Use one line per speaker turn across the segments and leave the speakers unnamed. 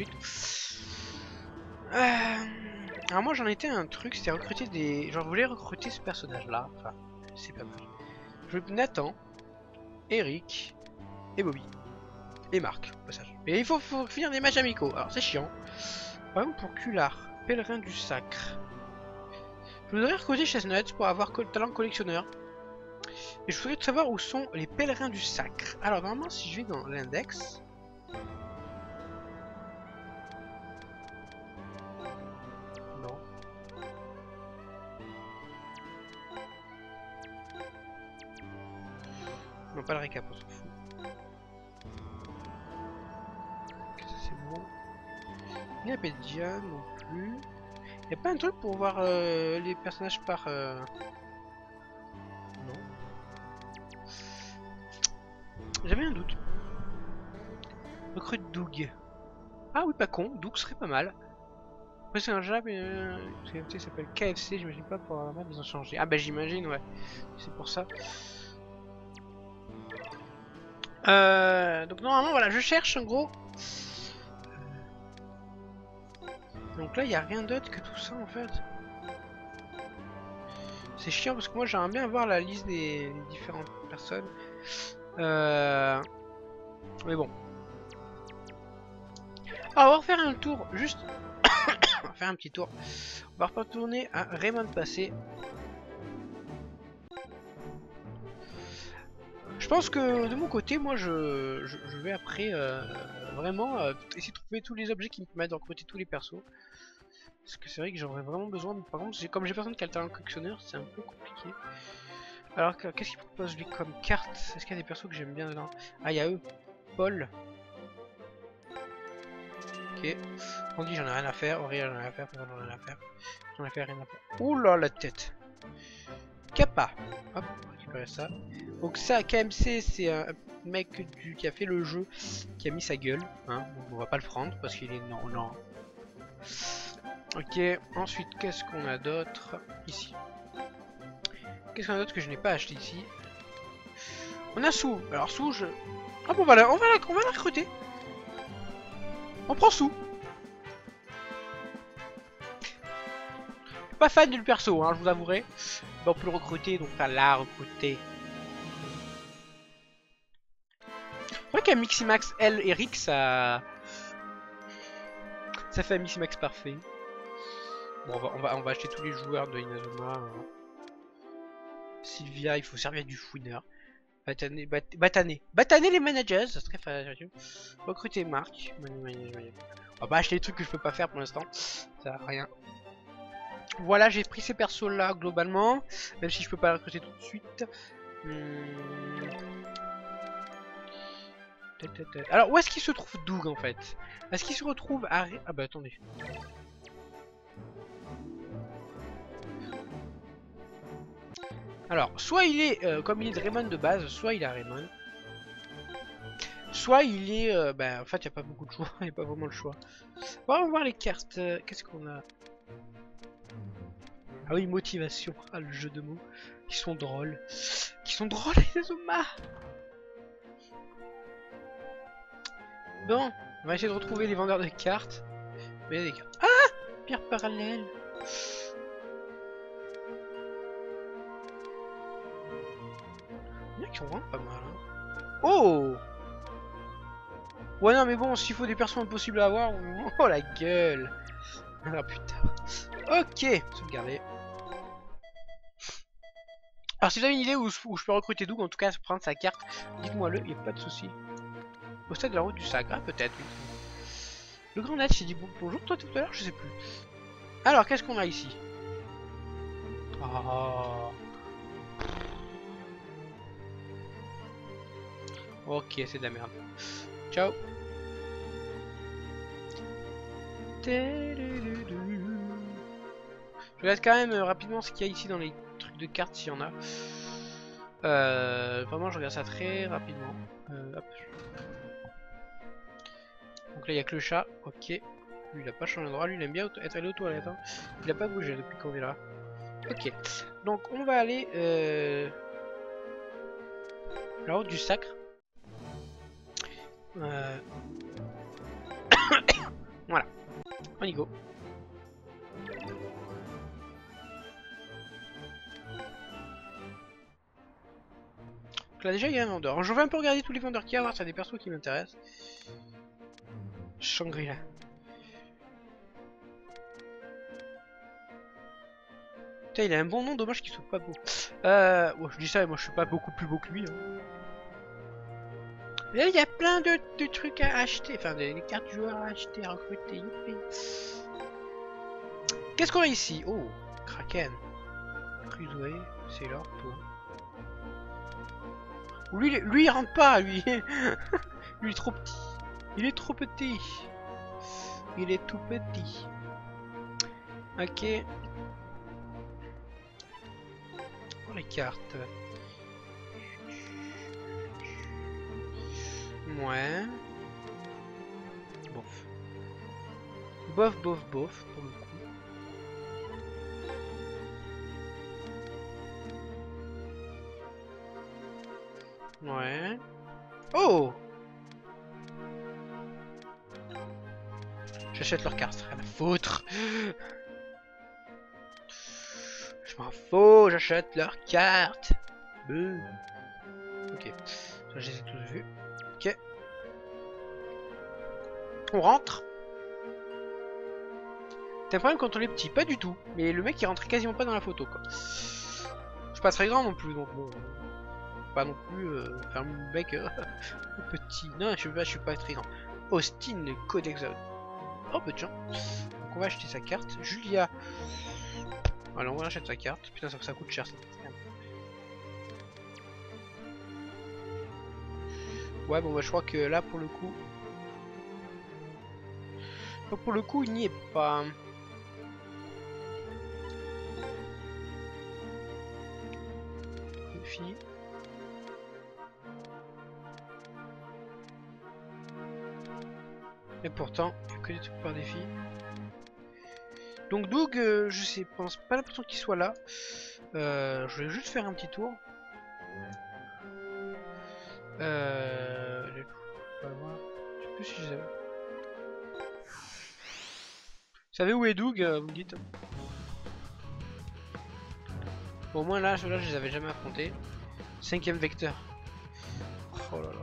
suite. Alors moi j'en étais à un truc, c'était recruter des... Genre je voulais recruter ce personnage là, enfin c'est pas mal. Je veux Nathan, Eric et Bobby. Et Marc, au passage. Et il faut finir des matchs amicaux, alors c'est chiant. Par exemple pour Kular, pèlerin du sacre. Je voudrais recruter Chestnut pour avoir talent collectionneur. Et je voudrais savoir où sont les pèlerins du sacre. Alors normalement si je vais dans l'index... Non. Non, pas le récap, on s'en fout. Ok, ça c'est bon. Néapédia non plus. Y'a pas un truc pour voir les personnages par... Non. J'avais un doute. Recrute Doug. Ah oui, pas con, Doug serait pas mal. Après c'est un jab, ça s'appelle KFC, j'imagine pas pour la map ils ont changé. Ah bah j'imagine, ouais. C'est pour ça. Donc normalement voilà, je cherche en gros. Donc là il n'y a rien d'autre que tout ça en fait. C'est chiant parce que moi j'aimerais bien voir la liste des différentes personnes. Mais bon. Alors, on va refaire un tour, juste... on va faire un petit tour. On va retourner à Raymond Passé. Je pense que de mon côté, moi je vais après vraiment essayer de trouver tous les objets qui me permettent de recruter tous les persos. Parce que c'est vrai que j'aurais vraiment besoin, par contre, comme j'ai personne qui a le talent collectionneur, c'est un peu compliqué. Alors qu'est-ce qu'il propose lui comme carte? Est-ce qu'il y a des persos que j'aime bien dedans? Ah, il y a eux, Paul. Ok, on dit j'en ai rien à faire, Ori j'en ai rien à faire, j'en ai rien à faire. J'en ai fait rien à faire. Ouh là la tête. Kappa. Hop, on va récupérer ça. Donc ça, KMC, c'est un mec qui a fait le jeu, qui a mis sa gueule. Hein. Donc on va pas le prendre parce qu'il est non. Ok, ensuite qu'est-ce qu'on a d'autre ici? Qu'est-ce qu'on a d'autre que je n'ai pas acheté ici? On a Sou. Alors Sou, je... Ah bon, on va la recruter. On prend Sou. Pas fan du perso, hein, je vous avouerai. Bah, on peut le recruter, donc à la recruter. C'est vrai qu'un Miximax L Eric, ça fait un Miximax parfait. Bon, on va acheter tous les joueurs de Inazuma. Sylvia, il faut servir du fouineur. Bataner les managers, ça serait facile. Recruter Marc. On va pas acheter les trucs que je peux pas faire pour l'instant. Ça sert à rien. Voilà, j'ai pris ces persos là globalement, même si je peux pas les recruter tout de suite. Alors, où est-ce qu'il se trouve Doug en fait? Est-ce qu'il se retrouve à... Ah bah attendez. Alors, soit il est, comme il est de Raymond de base, soit il est à Raymond. Soit il est... bah en fait, il n'y a pas beaucoup de choix, il n'y a pas vraiment le choix. On va voir les cartes. Qu'est-ce qu'on a? Ah oui, motivation. Ah, le jeu de mots. Qui sont drôles. Les Azuma. Bon, on va essayer de retrouver les vendeurs de cartes. Mais des cartes. Ah, pierre parallèle. Il y en a qui sont vraiment pas mal. Hein. Oh. Ouais, non, mais bon, s'il faut des persos impossibles à avoir. Oh la gueule. Ah putain. Ok, sauvegarder. Alors si vous avez une idée où je peux recruter Doug, en tout cas prendre sa carte, dites-moi le, il n'y a pas de souci. Au stade de la route du sacre, ah, peut-être. Oui. Le grand Natch, j'ai dit bonjour toi tout à l'heure, je sais plus. Alors qu'est-ce qu'on a ici? Oh. Ok, c'est de la merde. Ciao. Je regarde quand même rapidement ce qu'il y a ici dans les trucs de cartes s'il y en a. Vraiment je regarde ça très rapidement. Hop. Donc là il n'y a que le chat, ok. Lui il a pas changé d'endroit, lui il aime bien être allé aux toilettes. Hein. Il a pas bougé depuis qu'on est là. Ok. Donc on va aller la route du sacre. On y go. Donc là déjà il y a un vendeur. Alors, je vais un peu regarder tous les vendeurs qu'il y a, voir s'il y a des persos qui m'intéressent. Shangri-La. Putain, il a un bon nom, dommage qu'il soit pas beau. Ouais, je dis ça, et moi je suis pas beaucoup plus beau que lui. Hein. Là, il y a plein de trucs à acheter, enfin des cartes joueurs à acheter, à recruter. Youpi. Qu'est-ce qu'on a ici? Oh, Kraken. Crusoe, c'est là, toi. Lui il rentre pas, lui. Lui il est trop petit. Il est trop petit. Il est tout petit. Ok. Oh, les cartes. Ouais. Bof. Bof, bof, bof, pour le coup. Ouais. Oh! J'achète leur carte, rien à foutre. Je m'en fous, j'achète leur carte. Ok. Ça, je les ai tous vus. Ok. On rentre. T'as un problème quand on est petit? Pas du tout. Mais le mec il rentrait quasiment pas dans la photo quoi. Je suis pas très grand non plus donc bon. Pas non plus faire le mec petit. Non, je suis pas très grand. Austin Codexon. Oh peu de gens. Donc on va acheter sa carte. Julia. Voilà, on va acheter sa carte. Putain, ça coûte cher ça. Ouais, bon, bah, je crois que là pour le coup. Pour le coup, il n'y est pas. Une fille. Et pourtant, il n'y a que des trucs par des filles. Donc Doug, je pense pas l'impression qu'il soit là. Je vais juste faire un petit tour. Je sais plus si je savais. Vous savez où est Doug, vous me dites? Bon, au moins là, ceux-là, je les avais jamais affrontés. 5ème vecteur. Oh là là.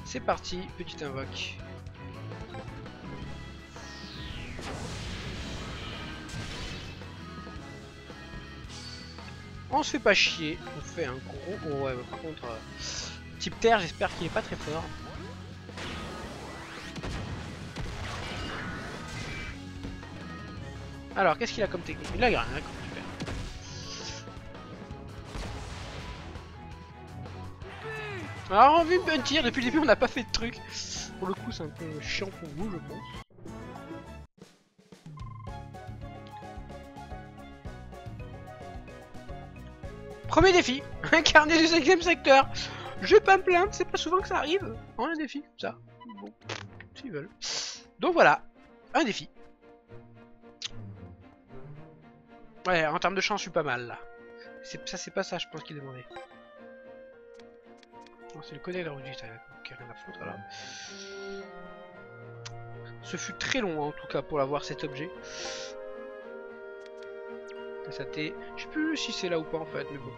C'est parti, petite invoque. On se fait pas chier, on fait un gros... Oh ouais, bah, par contre, type terre, j'espère qu'il est pas très fort. Alors, qu'est-ce qu'il a comme technique? Il a rien, d'accord, super. Alors, on a vu un tir, depuis le début on n'a pas fait de truc. Pour le coup, c'est un peu chiant pour vous, je pense. Premier défi, incarner du 5ème secteur. Je vais pas me plaindre, c'est pas souvent que ça arrive. On a un défi, comme ça. Bon, s'ils veulent. Donc voilà, un défi. Ouais, en termes de chance, je suis pas mal là. Ça, c'est pas ça, je pense qu'il demandait. Non, c'est le codec de la qui a rien à foutre là. Ce fut très long en tout cas pour avoir cet objet. Ça t'est... Je sais plus si c'est là ou pas en fait, mais bon.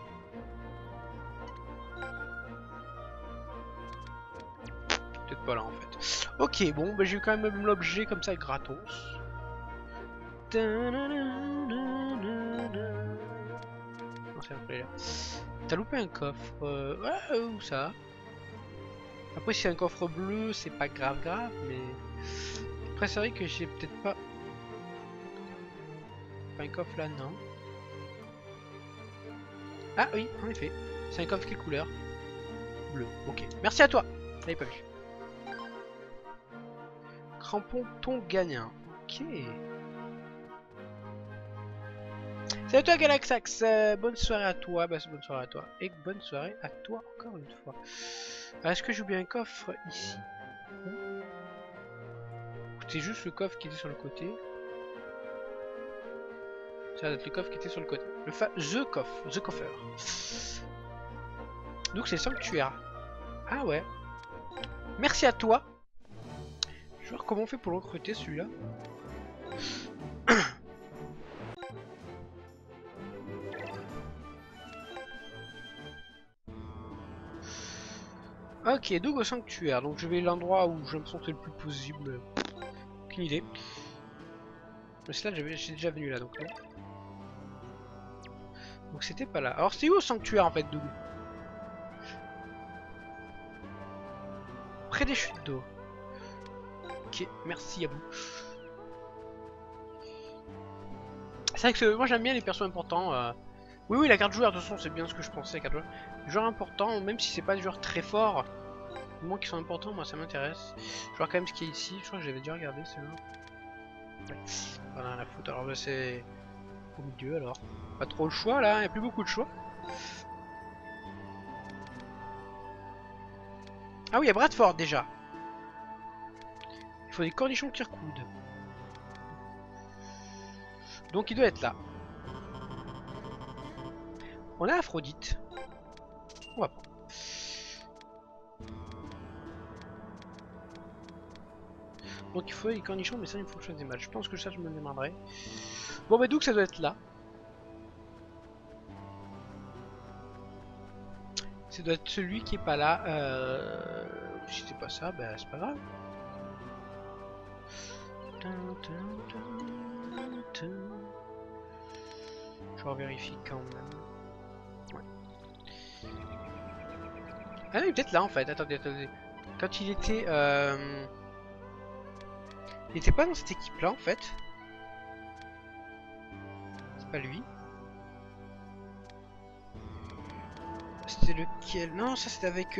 Peut-être pas là en fait. Ok, bon, bah, j'ai quand même l'objet comme ça gratos. T'as loupé un coffre. Ouais, où ça? Après, si c'est un coffre bleu, c'est pas grave, mais. Après, c'est vrai que j'ai peut-être pas. Pas un coffre là, non. Ah oui, en effet. C'est un coffre qui est couleur bleu. Ok. Merci à toi. Je l'avais pas vu. Crampon ton gagnant. Ok. Salut à toi Galaxax, bonne soirée à toi, bah bonne soirée à toi, et bonne soirée à toi encore une fois. Est-ce que j'ai oublié un coffre ici? C'est juste le coffre qui était sur le côté. Ça va être le coffre qui était sur le côté. The coffre, the coffer. Donc c'est sanctuaire. Ah ouais. Merci à toi. Je vais voir comment on fait pour le recruter celui-là. Ok, Doug au sanctuaire. Donc je vais l'endroit où je me sentais le plus possible. Aucune idée. Mais c'est là j'ai déjà venu là donc non. Donc c'était pas là. Alors c'est où au sanctuaire en fait, Doug? Près des chutes d'eau. Ok, merci à vous. C'est vrai que moi j'aime bien les persos importants. Oui, oui, la carte joueur, de toute façon, c'est bien ce que je pensais, carte joueur. Joueur important, même si c'est pas des joueurs très forts, au moins qui sont importants, moi ça m'intéresse. Je vois quand même ce qu'il y a ici, je crois que j'avais déjà regardé celui-là. Ouais. Voilà la faute, alors bah, c'est au milieu alors. Pas trop le choix là, il n'y a plus beaucoup de choix. Ah oui, il y a Bradford déjà. Il faut des cornichons qui recoudent. Donc il doit être là. On a Aphrodite. On va prendre. Donc il faut des cornichons, mais ça il faut que je fasse des matchs. Je pense que ça je me démarrerai. Bon bah donc ça doit être là. Ça doit être celui qui est pas là. Si c'est pas ça, bah c'est pas grave. Je revérifie quand même. Ouais. Ah oui, peut-être là en fait. Attendez, attendez. Quand il était... Il était pas dans cette équipe là en fait. C'est pas lui. C'était lequel? Non, ça c'était avec...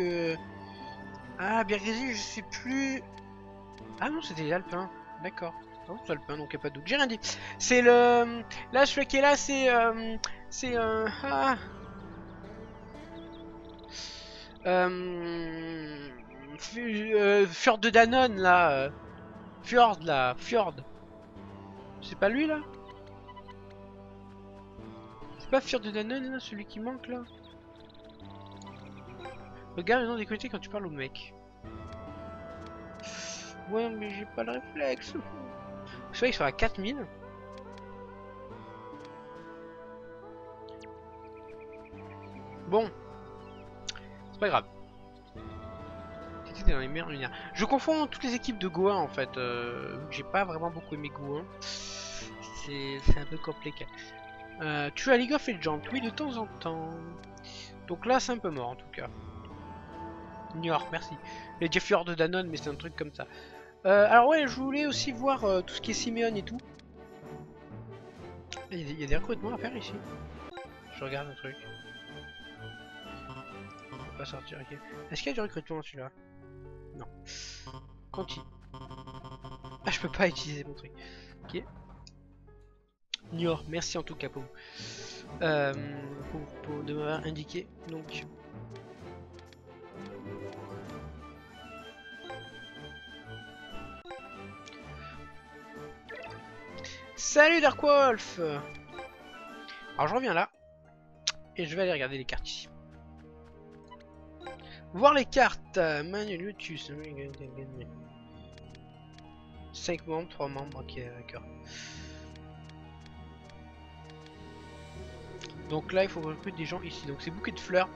Ah, Birgrésil, je sais plus... Ah non, c'était les Alpins. D'accord. Non, c'est Alpin, donc y a pas de doute. J'ai rien dit. C'est le... Là, celui qui est là, c'est... C'est un... Ah... Fjord de Danone, là. Fjord, là. Fjord. C'est pas lui, là? C'est pas Fjord de Danone, là, celui qui manque, là? Regarde le nom des qualités quand tu parles au mec. Ouais, mais j'ai pas le réflexe. Je sais qu'ils sont à 4000. Bon. C'est pas grave. C'était dans les meilleures lumières. Je confonds toutes les équipes de Goa en fait. J'ai pas vraiment beaucoup aimé Goa. C'est un peu compliqué. Tu as League of Legends? Oui, de temps en temps. Donc là, c'est un peu mort en tout cas. New York, merci. Il y a déjà Fjord de Danone, mais c'est un truc comme ça. Alors ouais, je voulais aussi voir tout ce qui est Simeon et tout. Il y a des recrutements à faire ici. Je regarde un truc. On peut pas sortir, ok. Est-ce qu'il y a du recrutement celui-là? Non. Continue. Ah, je peux pas utiliser mon truc. Ok. Niort, merci en tout cas pour de m'avoir indiqué. Donc. Salut Darkwolf. Alors je reviens là. Et je vais aller regarder les cartes ici. Voir les cartes. Manuel Lotus. 5 membres, 3 membres. Ok, d'accord. Donc là, il faut recruter des gens ici. Donc c'est bouquet de fleurs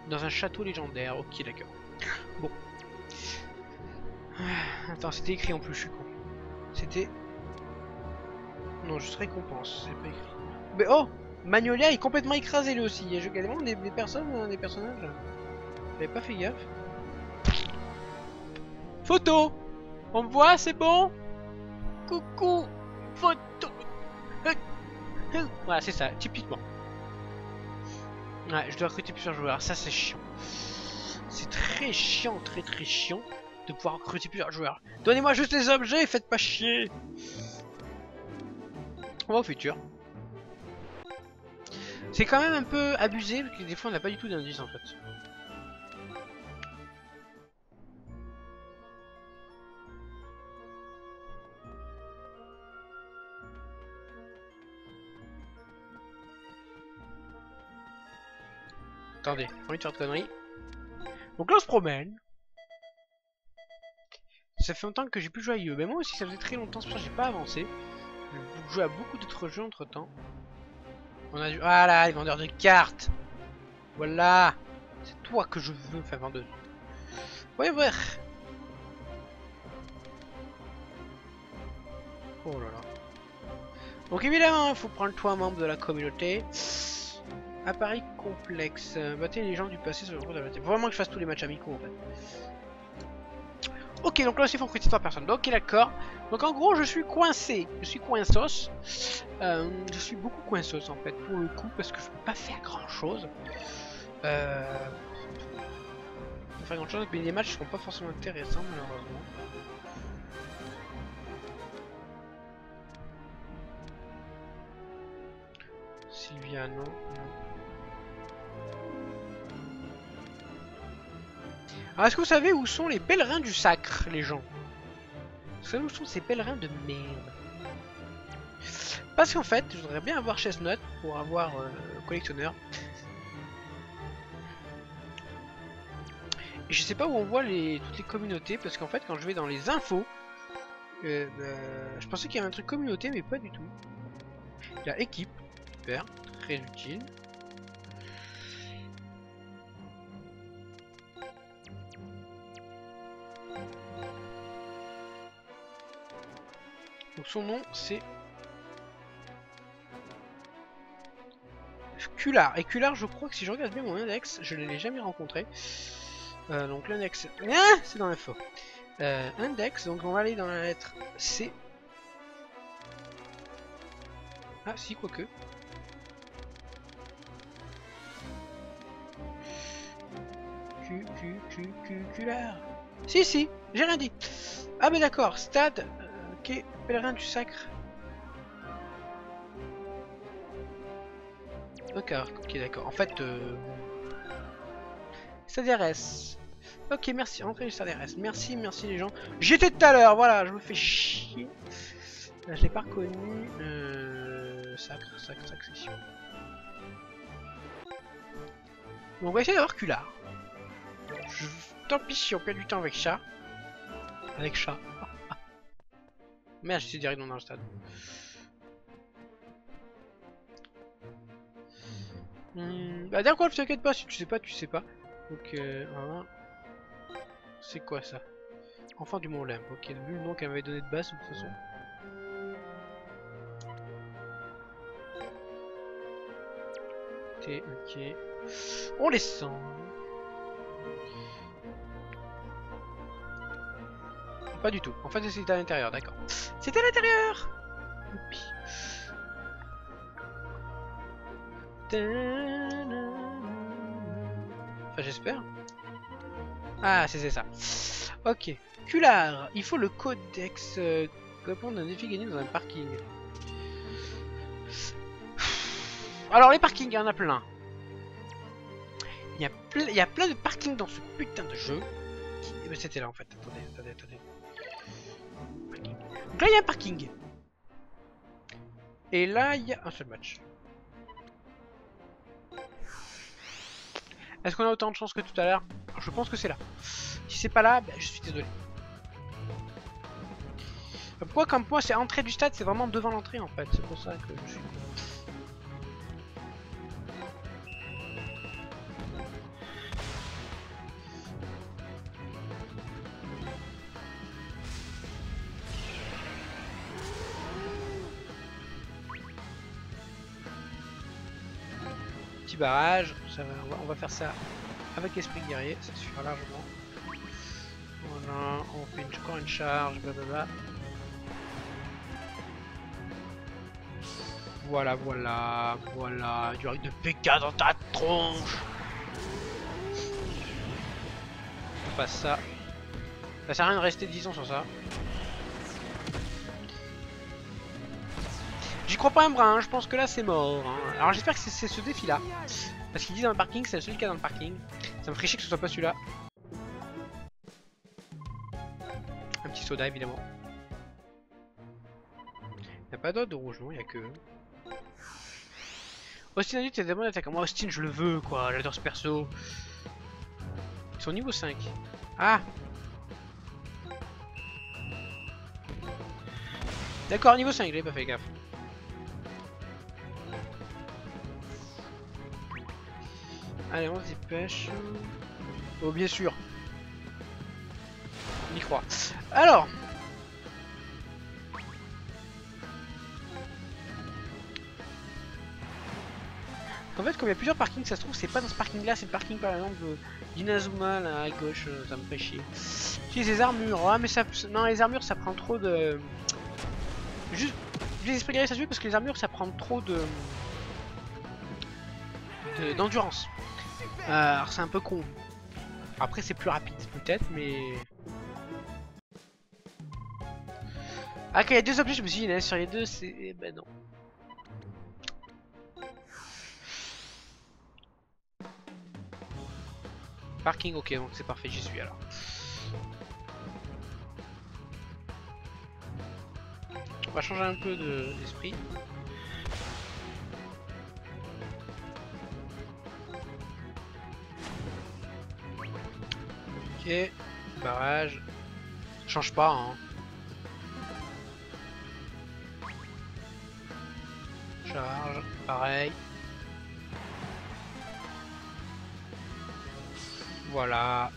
dans un château légendaire. Ok, d'accord. Bon. Attends, c'était écrit en plus, je suis con. C'était... Non, juste récompense, c'est pas écrit. Mais oh, Magnolia est complètement écrasé lui aussi. Il y a vraiment des personnes, des personnages. J'avais pas fait gaffe. Photo. On me voit, c'est bon? Coucou. Photo. Voilà, c'est ça, typiquement. Ouais, je dois recruter plusieurs joueurs. Ça, c'est chiant. C'est très chiant, très chiant de pouvoir recruter plusieurs joueurs. Donnez-moi juste les objets, faites pas chier. On va au futur. C'est quand même un peu abusé parce que des fois on n'a pas du tout d'indice en fait. Attendez, j'ai envie de faire de conneries. Donc là on se promène. Ça fait longtemps que j'ai plus joué à IE. Mais moi aussi ça faisait très longtemps, c'est pour ça que j'ai pas avancé. J'ai joué à beaucoup d'autres jeux entre temps. On a du... Ah là, les vendeurs de cartes. Voilà. C'est toi que je veux. Enfin, vendeuse. Ouais, ouais. Oh là là. Donc évidemment, il faut prendre toi membre de la communauté. Appareil complexe. Battez les gens du passé sur le groupe d'adversaire. Faut vraiment que je fasse tous les matchs amicaux en fait. Ok, donc là aussi il faut recruter 3 personnes. Ok, d'accord. Donc en gros, je suis coincé. Je suis coinsos. Je suis beaucoup coinsos en fait, pour le coup, parce que je peux pas faire grand chose. Pas faire grand chose, mais les matchs seront pas forcément intéressants malheureusement. Sylvia, non. Alors, est-ce que vous savez où sont les pèlerins du sacre, les gens? Vous savez où sont ces pèlerins de merde? Parce qu'en fait, je voudrais bien avoir Chestnut pour avoir collectionneur. Et je sais pas où on voit toutes les communautés, parce qu'en fait, quand je vais dans les infos, je pensais qu'il y avait un truc communauté, mais pas du tout. Il y a équipe, super, très utile. Donc son nom c'est Kular. Et Kular, je crois que si je regarde bien mon index, je ne l'ai jamais rencontré. Donc l'index, c'est dans l'info. Index, donc on va aller dans la lettre C. Ah si, quoique. Kular. Si, j'ai rien dit. Ah mais d'accord, stade, ok, pèlerin du sacre. Ok, d'accord. En fait, SADRS. Ok, merci. Entrée du SADRS. Merci les gens. J'étais tout à l'heure, voilà, je me fais chier. Je l'ai pas reconnu. Sacre, session. Donc on va essayer d'avoir Kular. Tant pis si on perd du temps avec chat. Avec chat. Merde, j'étais direct dans le stade. Bah d'accord, t'inquiète pas, si tu sais pas, tu sais pas. Donc c'est quoi ça? Enfant du Mont Olympe, ok, vu le nom qu'elle m'avait donné de base de toute façon. Ok. On les sent. Pas du tout. En fait c'était à l'intérieur, d'accord. C'était à l'intérieur. Enfin j'espère. Ah c'est ça. Ok. Kular, il faut le codex répondre d'un défi gagné dans un parking. Alors les parkings, il y en a plein. Il y a plein de parkings dans ce putain de jeu. Eh ben, c'était là en fait. Attendez. Donc là il y a un parking. Et là il y a un seul match. Est-ce qu'on a autant de chance que tout à l'heure? Je pense que c'est là. Si c'est pas là, ben, je suis désolé. Pourquoi comme moi c'est entrée du stade, c'est vraiment devant l'entrée en fait. C'est pour ça que je suis... Petit barrage, ça va, on va faire ça avec esprit guerrier, ça suffira largement. Voilà, on fait encore une charge, blablabla. Voilà, du risque de PK dans ta tronche. On passe ça. Ça sert à rien de rester 10 ans sur ça. J'y crois pas un brin, hein. Je pense que là c'est mort. Hein. Alors j'espère que c'est ce défi là. Parce qu'il dit dans le parking, c'est le seul cas dans le parking. Ça me ferait chier que ce soit pas celui-là. Un petit soda évidemment. Il n'y a pas d'autre de rouge, non, il n'y a que... Austin adulte, c'est des bonnes attaques. Moi Austin je le veux quoi, j'adore ce perso. Ils sont niveau 5. Ah. D'accord, niveau 5, j'avais pas fait gaffe. Allez, on se dépêche. Oh, bien sûr. On y croit. Alors. En fait, comme il y a plusieurs parkings, ça se trouve, c'est pas dans ce parking là, c'est le parking par exemple d'Inazuma là à gauche, ça me fait chier. Si, les armures, ouais, mais ça. Non, les armures ça prend trop de. Juste. Les esprits guerriers ça se fait parce que les armures ça prend trop de. D'endurance. Alors c'est un peu con. Après c'est plus rapide peut-être, mais. Ah, quand il y a deux objets, je me suis dit, il y en a sur les deux, c'est. Ben non. Parking, ok, donc c'est parfait, j'y suis alors. On va changer un peu d'esprit. Ok, barrage. Change pas, hein. Charge, pareil. Voilà.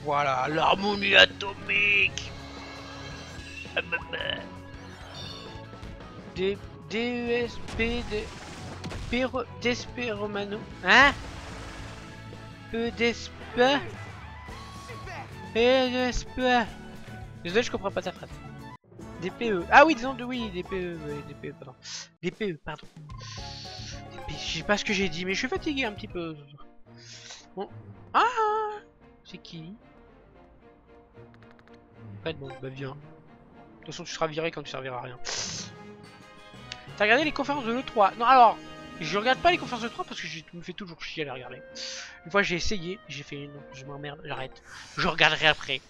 Voilà, l'harmonie atomique. DESP Desperomano. Hein? Despe. Désolé, je comprends pas ta phrase. DPE. Ah oui, disons de oui, DPE, DPE, pardon. DPE, pardon. Je sais pas ce que j'ai dit, mais je suis fatigué un petit peu. Bon. Ah! C'est qui? Ouais, bon, bah viens. De toute façon, tu seras viré quand tu serviras à rien. T'as regardé les conférences de l'E3? Non, alors, je regarde pas les conférences de l'E3 parce que je me fais toujours chier à les regarder. Une fois, j'ai essayé, j'ai fait non, je m'emmerde, j'arrête. Je regarderai après.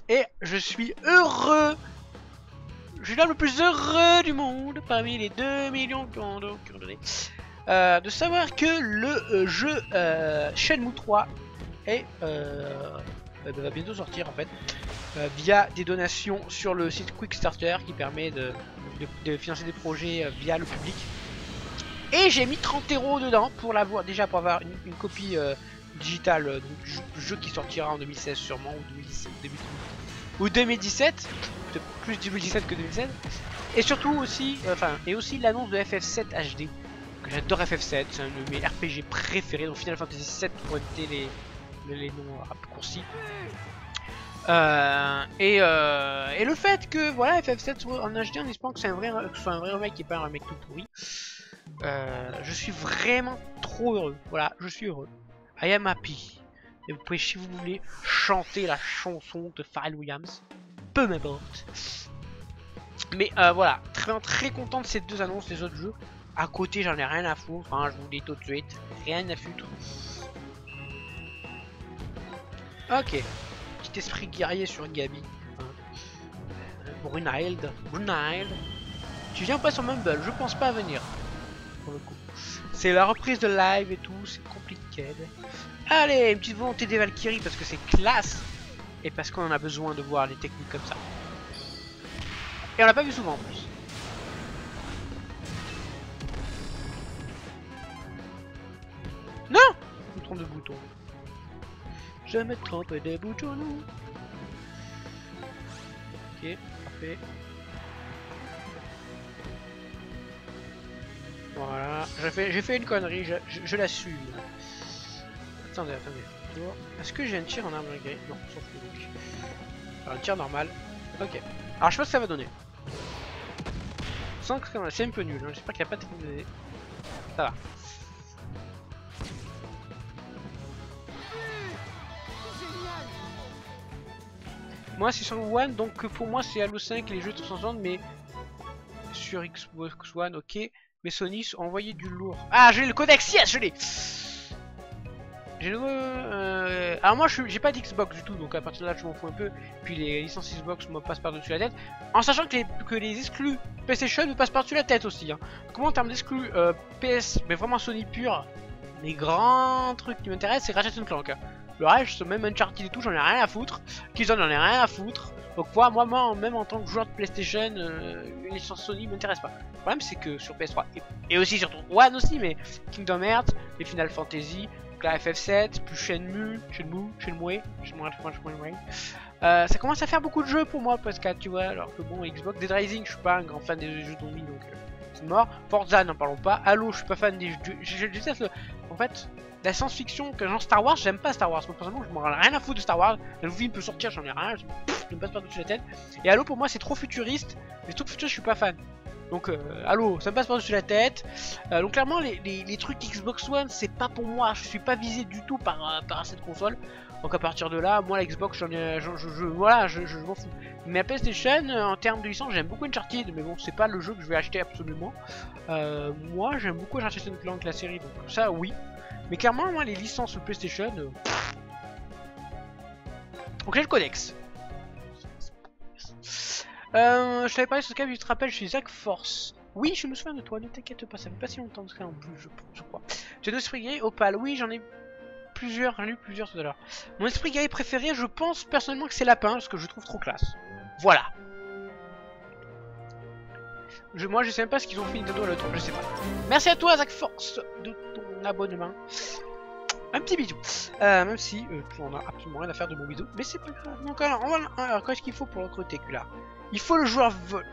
Et je suis heureux. Je suis l'homme le plus heureux du monde parmi les 2 millions qui ont donné. De savoir que le jeu Shenmue 3 va bientôt sortir en fait. Via des donations sur le site Quickstarter qui permet de financer des projets via le public. Et j'ai mis 30 € dedans pour l'avoir, déjà pour avoir une copie digitale du jeu qui sortira en 2016 sûrement, ou 2017, ou 2017, peut-être plus 2017 que 2016. Et surtout aussi, aussi l'annonce de FF7 HD. J'adore FF7, c'est un de mes RPG préférés, donc Final Fantasy 7 pour éviter les noms raccourcis. Et le fait que voilà FF7 soit en HD en espérant que c'est soit un vrai remake et pas un remake tout pourri, je suis vraiment trop heureux. Voilà, je suis heureux. I am happy. Et vous pouvez, si vous voulez, chanter la chanson de Pharrell Williams. Peu m'importe. Mais voilà, très content de ces deux annonces des autres jeux. À côté, j'en ai rien à foutre. Hein, je vous le dis tout de suite. Rien à foutre. Ok. Petit esprit guerrier sur Gabi. Brunhild. Tu viens pas sur Mumble, je pense pas à venir. Pour le coup. C'est la reprise de live et tout, c'est compliqué. Allez, une petite volonté des Valkyries parce que c'est classe. Et parce qu'on en a besoin de voir les techniques comme ça. Et on l'a pas vu souvent en plus. Non! Je me trompe de bouton. Je me trompe des boutons. Ok, parfait. Voilà, j'ai fait une connerie, je l'assume. Attendez. Est-ce que j'ai un tir en arme gris? Non, sauf que un tir normal. Ok. Alors je sais pas ce que ça va donner. Sans que c'est un peu nul, hein. J'espère qu'il n'y a pas de technique. Ça va. Moi c'est sur One, donc pour moi c'est Halo 5 les jeux de 360, mais sur Xbox One, ok. Mais Sony ont envoyé du lourd. Ah, j'ai le codex, yes, je l'ai. J'ai le. Alors moi j'ai pas d'Xbox du tout, donc à partir de là je m'en fous un peu. Puis les licences Xbox me passent par-dessus la tête. En sachant que les exclus PlayStation me passent par-dessus la tête aussi. Hein. Comment en termes d'exclus PS, mais vraiment Sony pur, les grands trucs qui m'intéressent c'est Ratchet & Clank. Hein. Le reste, même Uncharted et tout, j'en ai rien à foutre. Killzone, j'en ai rien à foutre. Donc moi, même en tant que joueur de PlayStation, une licence Sony m'intéresse pas. Le problème c'est que sur PS3, et aussi sur One aussi, mais Kingdom Hearts, les Final Fantasy, donc la FF7, plus Shenmue, ça commence à faire beaucoup de jeux pour moi, PS4, tu vois, alors que bon, Xbox, Dead Rising, je suis pas un grand fan des jeux zombies, donc c'est mort. Forza, n'en parlons pas. Halo, je suis pas fan des jeux, je déteste en fait, la science-fiction, que genre Star Wars, j'aime pas Star Wars, moi personnellement, je m'en ai rien à foutre de Star Wars, le film peut sortir, j'en ai rien, je me passe pas dessus la tête. Et Halo, pour moi, c'est trop futuriste, les trucs futuristes, je suis pas fan. Donc Halo, ça me passe par dessus la tête. Donc clairement les trucs Xbox One c'est pas pour moi, je suis pas visé du tout par cette console. Donc à partir de là, moi la Xbox voilà, je m'en fous. Mais la PlayStation, en termes de licence, j'aime beaucoup Uncharted, mais bon c'est pas le jeu que je vais acheter absolument. Moi j'aime beaucoup Ratchet & Clank la série, donc ça oui. Mais clairement moi les licences sur PlayStation... Donc j'ai le codex. Je t'avais parlé sur Skype, tu te rappelles, je suis Zach Force. Oui, je me souviens de toi, ne t'inquiète pas, ça fait pas si longtemps que ça en plus, je crois. Tu as deux esprits gris, Opal, oui, j'en ai eu plusieurs tout à l'heure. Mon esprit gris préféré, je pense personnellement que c'est Lapin, parce que je trouve trop classe. Voilà. Moi, je sais même pas ce qu'ils ont fait Nintendo à l'autre, je sais pas. Merci à toi, Zach Force, de ton abonnement. Un petit bisou. Même si tu en as absolument rien à faire de mon bisou, mais c'est pas grave. Donc alors qu'est-ce qu'il faut pour le recruter là? Il faut le joueur vol.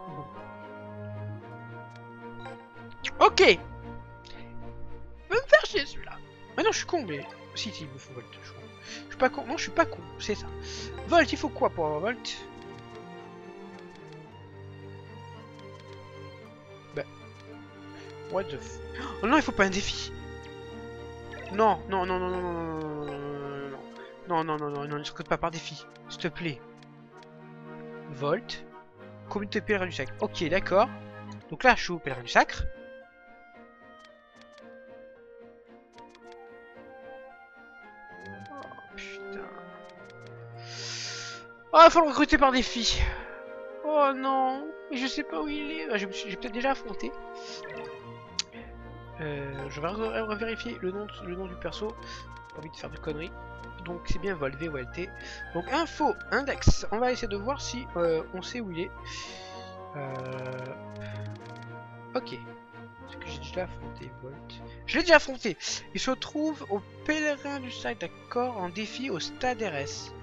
Bon. Ok. Va me faire chier celui-là. Ah non, je suis con, mais si il me faut Volt. Je suis pas con. Non, je suis pas con. C'est ça. Volt, il faut quoi pour avoir Volt? Bah. What the f... Oh non, il faut pas un défi. Non, non, non, non, non, non, non, non, non, non, non, non, non, ne recrute pas par défi, s'il te plaît. Volt. Communauté pèlerin du sacre. Ok, d'accord. Donc là, je suis au pèlerin du sacre. Oh putain. Oh, il faut le recruter par défi. Oh non, je sais pas où il est. J'ai peut-être déjà affronté. Je vais revérifier le nom du perso. Pas envie de faire de conneries. Donc c'est bien Volt, VOLT. Donc info, index. On va essayer de voir si on sait où il est. Ok. Est-ce que j'ai déjà affronté Volt? Je l'ai déjà affronté. Il se trouve au pèlerin du sac, d'accord, en défi au stade RS.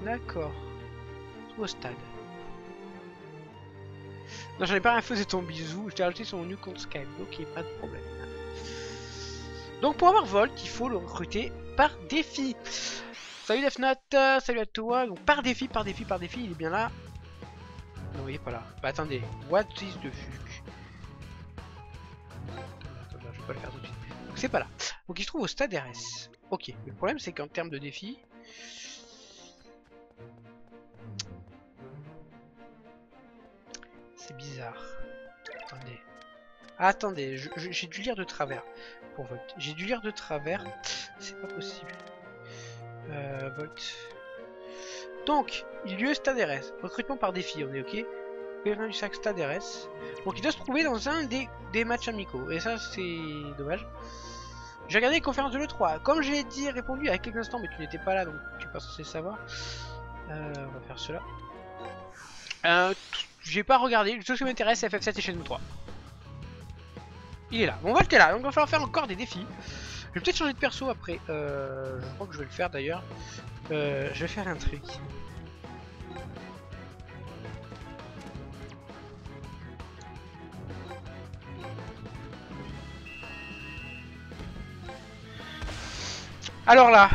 D'accord. Au stade. Non, j'en ai pas rien fait de ton bisou. Je t'ai rajouté son new compte Skype. Ok, pas de problème. Donc pour avoir Volt, il faut le recruter par défi. Salut Defnot, salut à toi. Donc par défi, il est bien là. Non, il est pas là. Bah attendez, what is the fuck? Attends, je vais pas le faire tout de suite. Donc c'est pas là. Donc il se trouve au stade RS. Ok, le problème c'est qu'en termes de défi... C'est bizarre. Attendez. Attendez, j'ai dû lire de travers. Pour Volt. J'ai dû lire de travers. C'est pas possible. Volt. Donc, lieu stade RS. Recrutement par défi, on est ok. Pèlerin du sac stade RS. Donc il doit se trouver dans un des matchs amicaux. Et ça, c'est dommage. J'ai regardé les conférences de l'E3. Comme je l'ai dit, répondu il y a quelques instants, mais tu n'étais pas là, donc tu n'es pas censé savoir. On va faire cela. J'ai pas regardé. Tout ce qui m'intéresse, c'est FF7 et Shenmue 3. Il est là. Bon, Volt est là. Donc il va falloir faire encore des défis. Je vais peut-être changer de perso après. Je crois que je vais le faire d'ailleurs. Je vais faire un truc. Alors là,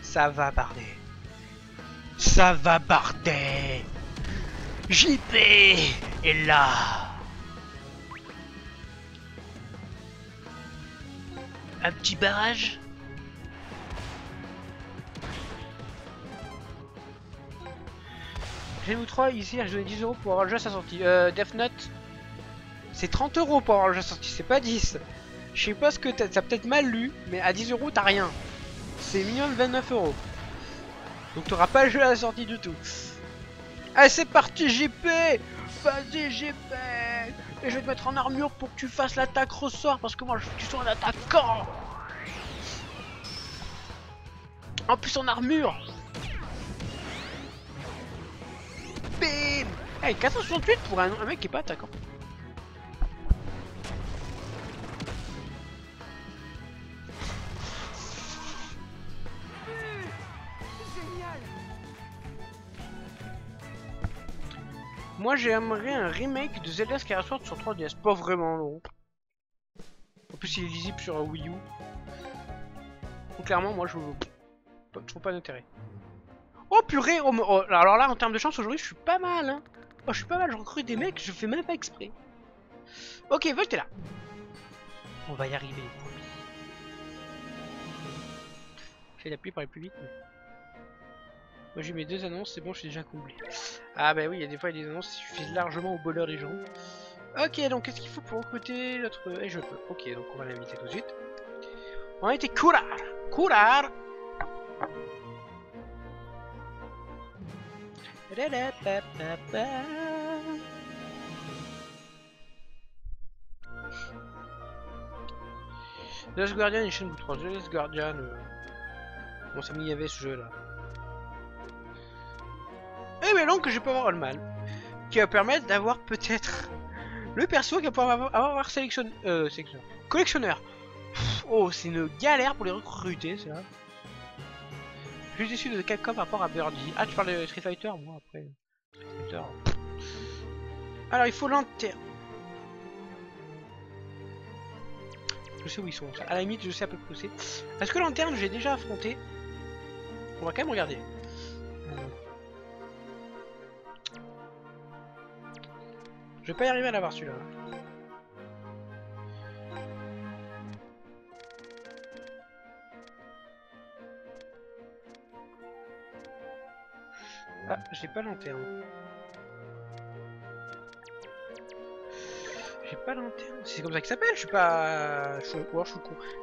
ça va barder. Ça va barder. JP est là. Un petit barrage. Shenmue 3 ici, je donne 10 € pour avoir le jeu à sa sortie. Death Note, c'est 30 € pour avoir le jeu à sa sortie, c'est pas 10. Je sais pas ce que t'as peut-être mal lu, mais à 10 € t'as rien. C'est minimum 29 €. Donc t'auras pas le jeu à la sortie du tout. Allez, c'est parti, JP. Vas-y, JP. Et je vais te mettre en armure pour que tu fasses l'attaque ressort, parce que moi je veux que tu sois un attaquant. En plus en armure. Bim. Hey, 468 pour un mec qui est pas attaquant. Moi j'aimerais un remake de Zelda Skyward Sword sur 3DS. Pas vraiment non. En plus il est lisible sur Wii U. Donc clairement moi je trouve pas d'intérêt. Oh purée alors là en termes de chance aujourd'hui je suis pas mal hein. Oh je suis pas mal, je recrute des mecs, je fais même pas exprès. Ok, Volt t'es là. On va y arriver. J'ai la pluie pour aller plus vite mais... Moi j'ai mes 2 annonces, c'est bon, je suis déjà comblé. Ah bah oui, il y a des fois il y a des annonces qui suffisent largement au bonheur des gens. Ok, donc qu'est-ce qu'il faut pour recruter notre... Et je peux. Ok, donc on va l'inviter tout de suite. On va inviter Kurar. Kurar. The Last Guardian et Shenmue 3. The Last Guardian... Bon, ça m'y avait ce jeu là. Et mais donc je vais pas avoir le mal. Qui va permettre d'avoir peut-être le perso qui va pouvoir avoir collectionneur. Pff, oh, c'est une galère pour les recruter, c'est là. Je suis déçu de Capcom par rapport à Birdie. Ah, tu parles de Street Fighter, moi après. Street Fighter. Alors, il faut l'enterre. Je sais où ils sont. À la limite, je sais à peu près où c'est. Est-ce que lanterne, j'ai déjà affronté? On va quand même regarder. Je vais pas y arriver à l'avoir celui-là. Ah, j'ai pas lanterne. J'ai pas lanterne. C'est comme ça qu'il s'appelle. Je suis pas. Je suis con.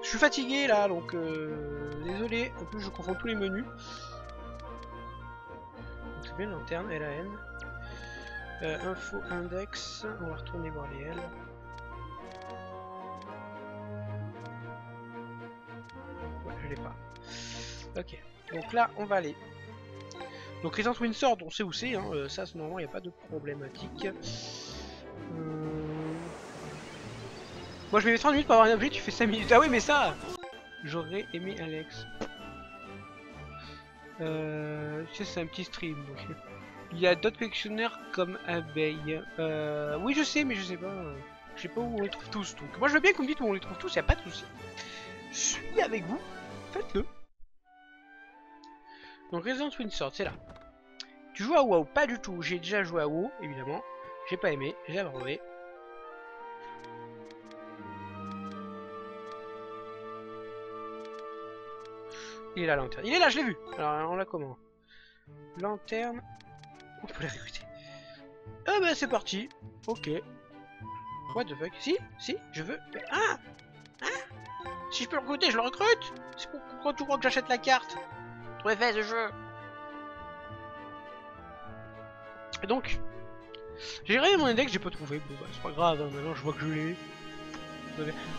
Je suis fatigué là, donc désolé. En plus, je confonds tous les menus. C'est bien lanterne. LAN. Info index. On va retourner voir les L. Ouais, je l'ai pas. Ok. Donc là, on va aller. Donc Resident Windsor, on sait où c'est. Hein. Ça, normalement, il n'y a pas de problématique. Moi je vais mettre 30 minutes pour avoir un objet, tu fais 5 minutes. Ah oui mais ça j'aurais aimé Alex. Tu sais c'est un petit stream. Donc. Il y a d'autres collectionneurs comme Abeille. Oui je sais mais je sais pas. Je sais pas où on les trouve tous. Donc moi je veux bien qu'on me dise où on les trouve tous, y a pas de souci. Je suis avec vous, faites-le. Donc Resident Windsor, c'est là. Tu joues à WoW? Pas du tout, j'ai déjà joué à WoW évidemment. J'ai pas aimé, j'ai abandonné. Il est là, lanterne. Il est là, je l'ai vu. Alors, on l'a comment? Lanterne. On peut la recruter. Ah bah, c'est parti. Ok. What the fuck? Si, je veux. Ah! Si je peux le recruter, je le recrute! C'est pourquoi tu crois que j'achète la carte? Trop effet ce jeu! Et donc, j'ai regardé mon index, j'ai pas trouvé. Bon, bah, c'est pas grave, hein, maintenant je vois que je l'ai.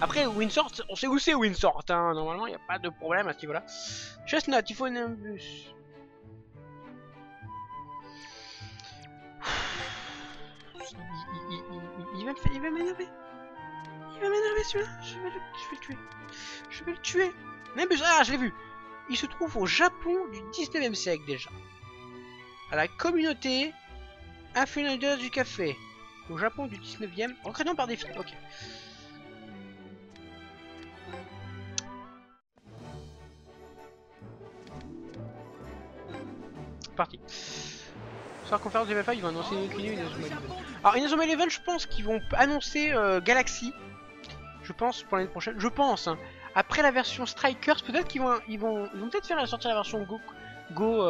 Après, Windsor, on sait où c'est Windsor, hein. Normalement il n'y a pas de problème à ce niveau-là. Chestnut, il faut un bus. Il va m'énerver. Il va m'énerver celui-là. Je vais le tuer. Je vais le tuer. Nimbus, ah, je l'ai vu. Il se trouve au Japon du 19e siècle déjà. À la communauté infernale du café. Au Japon du 19e. Recrutement par défi. Ok. Parti. Sur la conférence de VFA, ils vont annoncer Inazuma Eleven. Alors Inazuma Eleven, je pense qu'ils vont annoncer Galaxy. Je pense pour l'année prochaine. Je pense. Hein. Après la version Strikers, peut-être qu'ils vont peut-être faire sortir la version Go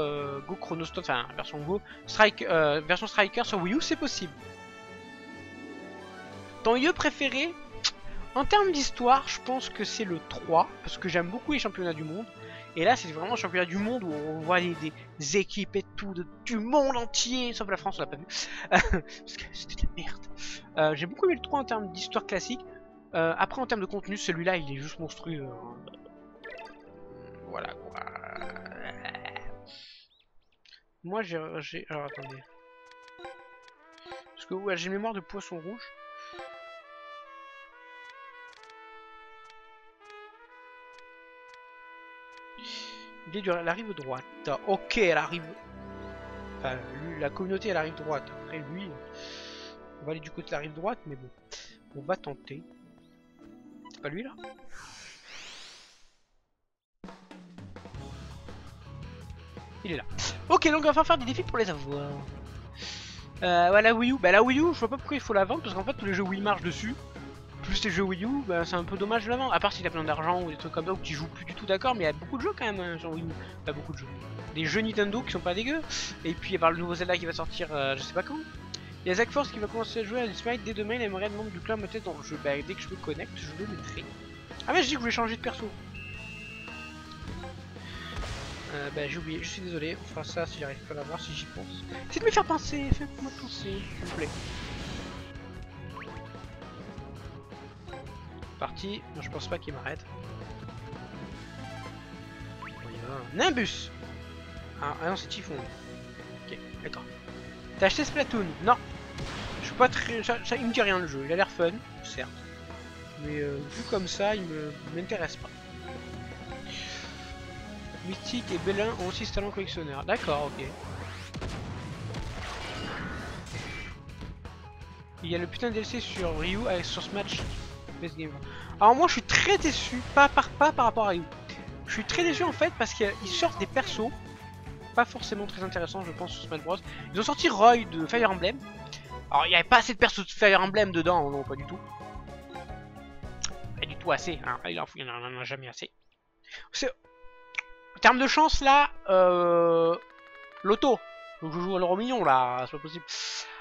Chronostorm, enfin version Go version Strikers sur Wii U, c'est possible. Ton lieu préféré, en termes d'histoire, je pense que c'est le 3 parce que j'aime beaucoup les championnats du monde. Et là, c'est vraiment le championnat du monde où on voit des équipes et tout, du monde entier, sauf la France, on l'a pas vu. Parce que c'était de la merde. J'ai beaucoup aimé le 3 en termes d'histoire classique. Après, en termes de contenu, celui-là, il est juste monstrueux. Voilà quoi. Moi j'ai... Alors attendez. Parce que ouais, j'ai une mémoire de poisson rouge. Il est de la rive droite. Ok, elle arrive... Enfin, lui, la communauté, elle arrive droite. Après, lui, on va aller du côté de la rive droite, mais bon. On va tenter. C'est pas lui, là? Il est là. Ok, donc on va faire des défis pour les avoir. Ouais, la Wii U. Bah, la Wii U, je vois pas pourquoi il faut la vendre, parce qu'en fait, tous les jeux Wii marchent dessus. Plus les jeux Wii U, bah, c'est un peu dommage de la vendre. À part si t'as plein d'argent ou des trucs comme ça, où tu joues plus du tout, d'accord, mais il y a beaucoup de jeux quand même sur Wii U. Pas beaucoup de jeux. Des jeux Nintendo qui sont pas dégueux. Et puis, il va y avoir le nouveau Zelda qui va sortir, je sais pas quand. Il y a Zach Force qui va commencer à jouer à Smite dès demain. Il aimerait être membre du club peut-être dans le jeu. Bah, dès que je me connecte, je le mettrai. Ah, mais je dis que je voulais changer de perso. Bah, j'ai oublié, je suis désolé. On fera ça si j'arrive pas à l'avoir, si j'y pense. Essayez de me faire penser, faites-moi penser, s'il vous plaît. Parti, non, je pense pas qu'il m'arrête. Nimbus. Ah non, c'est Typhon. Ok, d'accord. T'as acheté Splatoon? Non. Je suis pas très... il me dit rien le jeu. Il a l'air fun, certes. Mais vu comme ça, il m'intéresse pas. Mystique et Bélin ont aussi ce talent collectionneur. D'accord, ok. Il y a le putain de DLC sur Ryu avec sur Smash Best Game. Alors moi je suis très déçu, pas par rapport à Ryu. Je suis très déçu en fait parce qu'ils sortent des persos pas forcément très intéressants je pense sur Smash Bros. Ils ont sorti Roy de Fire Emblem. Alors il n'y avait pas assez de persos de Fire Emblem dedans, non pas du tout. Pas du tout assez, hein. Il en a jamais assez. En termes de chance là, Loto. Donc je joue à l'euro million là, c'est pas possible.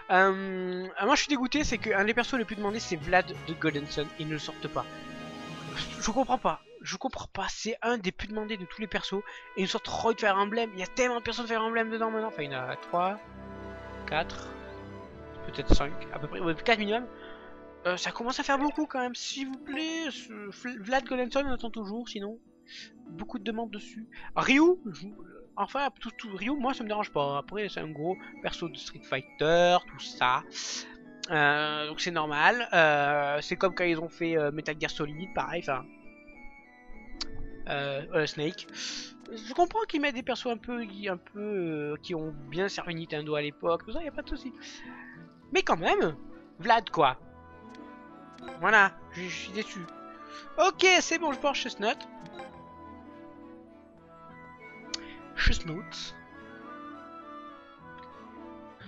Moi je suis dégoûté, c'est qu'un des persos les plus demandés c'est Vlad de Golden Sun. Ils ne le sortent pas. Je comprends pas. Je comprends pas. C'est un des plus demandés de tous les persos. Et une sorte de Roy de Fire Emblem. Il y a tellement de persos de Fire Emblem dedans maintenant. Enfin, il y en a 3, 4, peut-être 5, à peu près. Ouais, 4 minimum. Ça commence à faire beaucoup quand même. S'il vous plaît. Vlad Golden Sun, on attend toujours. Sinon, beaucoup de demandes dessus. Ryu, enfin, tout Ryu, moi ça me dérange pas. Après, c'est un gros perso de Street Fighter, tout ça. Donc c'est normal. C'est comme quand ils ont fait Metal Gear Solid, pareil. Enfin, Snake. Je comprends qu'ils mettent des persos un peu qui ont bien servi Nintendo à l'époque, tout ça, y a pas de souci. Mais quand même, Vlad quoi. Voilà, je suis déçu. Ok, c'est bon, je pars Chestnut. Chestnut.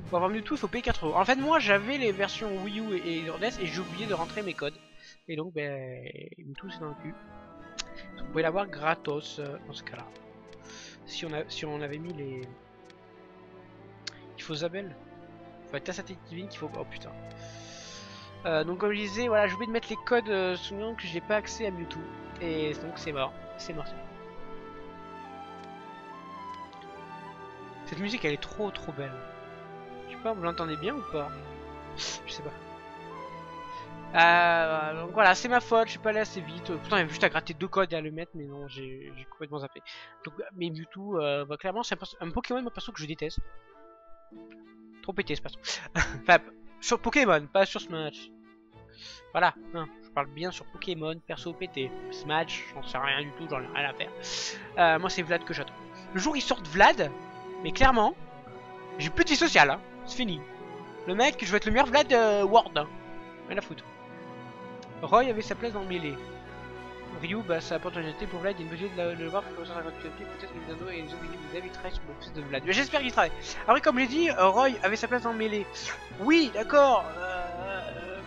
Pour avoir Mewtwo, il faut payer 4 €. En fait, moi, j'avais les versions Wii U et NES et j'ai oublié de rentrer mes codes. Et donc, ben, Mewtwo, c'est dans le cul. Vous pouvez l'avoir gratos dans ce cas-là. Si on avait mis les... Il faut Zabel. Il faut être Tassatic Divine qu'il faut... Oh putain. Donc comme je disais, voilà, j'ai oublié de mettre les codes souvenant que j'ai pas accès à Mewtwo. Et donc c'est mort. C'est mort. Cette musique elle est trop belle. Je sais pas, vous l'entendez bien ou pas? Je sais pas. Donc voilà, c'est ma faute, je suis pas allé assez vite. Pourtant, il y avait juste à gratter 2 codes et à le mettre, mais non, j'ai complètement zappé. Donc, mais Mewtwo, bah, clairement, c'est un Pokémon, moi, perso que je déteste. Trop pété ce perso. Enfin, sur Pokémon, pas sur Smash. Voilà, hein, je parle bien sur Pokémon, perso pété. Smash, j'en sais rien du tout, j'en ai rien à faire. Moi, c'est Vlad que j'attends. Le jour où ils sortent Vlad, mais clairement, j'ai plus de vie sociale, hein. C'est fini. Le mec, je vais être le meilleur Vlad World. Hein. Rien à foutre. Roy avait sa place dans le mêlée. Ryu, bah ça apporte une pour Vlad, il y a une possibilité de le voir pour 150 peut-être que Nintendo et les autres équipes ils travaillent sur le fils de Vlad. Mais j'espère qu'il travaille. Après, comme j'ai dit, Roy avait sa place dans le mêlée. Oui, d'accord,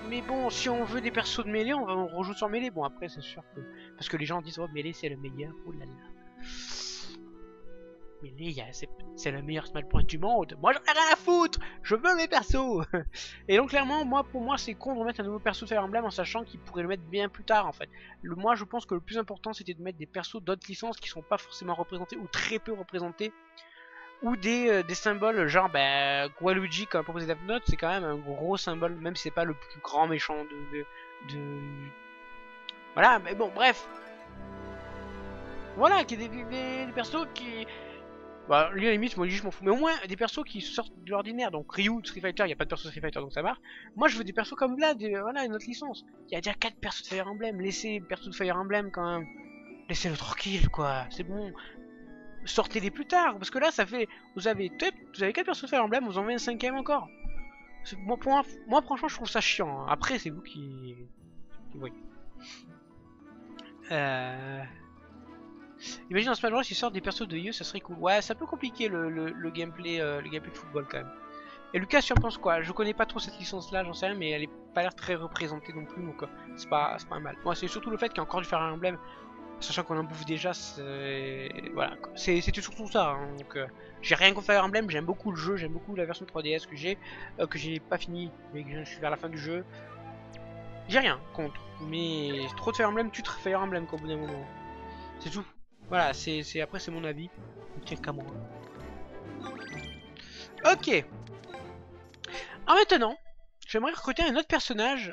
mais bon, si on veut des persos de mêlée, on rejoue sur mêlée. Bon, après, c'est sûr que. Parce que les gens disent, oh, mêlée c'est le meilleur. Oh là là. Mêlée, c'est le meilleur small point du monde. Moi, j'en ai rien à foutre. Je veux mes persos. Et donc, clairement, pour moi, c'est con de remettre un nouveau perso de Fire Emblem en sachant qu'il pourrait le mettre bien plus tard, en fait. Moi, je pense que le plus important, c'était de mettre des persos d'autres licences qui sont pas forcément représentés ou très peu représentés. Ou des symboles, genre, bah, Waluigi, comme proposé Note, c'est quand même un gros symbole, même si c'est pas le plus grand méchant de... Voilà, mais bon, bref. Voilà, qu'il y ait des persos qui... Bah, lui à la limite, moi je m'en fous. Mais au moins des persos qui sortent de l'ordinaire. Donc Ryu, Street Fighter, il a pas de perso Street Fighter donc ça marche. Moi je veux des persos comme Vlad, voilà, une autre licence. Il y a déjà 4 persos de Fire Emblem. Laissez les persos de Fire Emblem quand même. Laissez-le tranquille quoi, c'est bon. Sortez-les plus tard, parce que là ça fait. Vous avez 4 persos de Fire Emblem, vous en avez un 5ème encore. Moi franchement je trouve ça chiant. Hein. Après c'est vous qui voyez. Imagine dans Smash Bros s'ils sortent des persos de Yu, ça serait cool. Ouais, ça peut compliquer le gameplay de football quand même. Et Lucas, tu en penses quoi? Je connais pas trop cette licence là, j'en sais rien, mais elle est pas l'air très représentée non plus, donc c'est pas un mal. Moi c'est surtout le fait qu'il y a encore du Fire Emblem, sachant qu'on en bouffe déjà, voilà, c'était surtout ça. Hein, donc j'ai rien contre Fire Emblem, j'aime beaucoup le jeu, j'aime beaucoup la version 3DS que j'ai pas fini, mais que je suis vers la fin du jeu. J'ai rien contre, mais trop de Fire Emblem, tu te Fire Emblem quoi, au bout d'un moment. C'est tout. Voilà, après c'est mon avis. Tiens qu'à moi. Ok. Alors maintenant, j'aimerais recruter un autre personnage.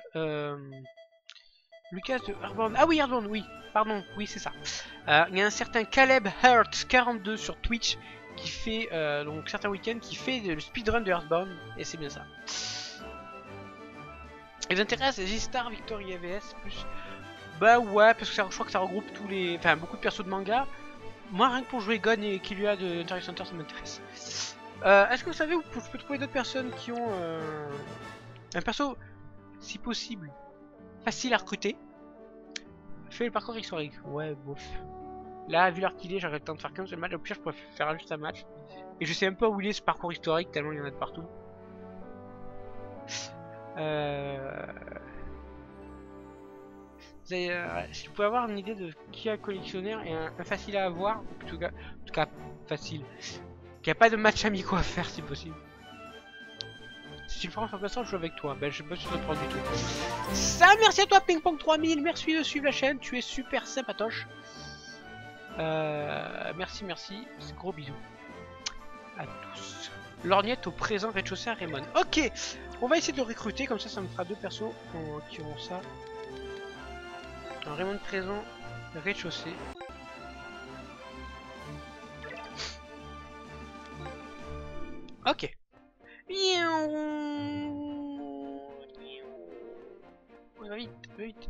Lucas de Earthbound. Ah oui, Earthbound, oui. Pardon, oui, c'est ça. Il y a un certain Caleb Hurt 42 sur Twitch qui fait, donc certains week-ends, qui fait le speedrun de Earthbound. Et c'est bien ça. Il vous intéresse G-Star Victory AVS plus. Bah ouais, parce que je crois que ça regroupe tous les. Enfin, beaucoup de persos de manga. Moi, rien que pour jouer Gon et Killua de Hunter x Hunter, ça m'intéresse. Est-ce que vous savez où je peux trouver d'autres personnes qui ont un perso, si possible, facile à recruter? Fais le parcours historique. Ouais, bof. Là, vu l'heure qu'il est, j'aurais le temps de faire qu'un seul match. Au pire, je pourrais faire juste un match. Et je sais même pas où il est ce parcours historique, tellement il y en a de partout. Si vous pouvez avoir une idée de qui a collectionneur et un facile à avoir, en tout cas facile, qu'il n'y a pas de match amicaux à faire si possible. Si tu le prends en passant, je joue avec toi. Ben je sais pas si je le prends du tout. Ça, merci à toi Pingpong 3000, merci de suivre la chaîne, tu es super sympatoche. Merci, gros bisous à tous. Lorgnette au présent, rez-de-chaussée à Raymond. Ok, on va essayer de le recruter, comme ça me fera deux persos qui auront ça. Un Raymond présent, rez-de-chaussée. Ok. Vite.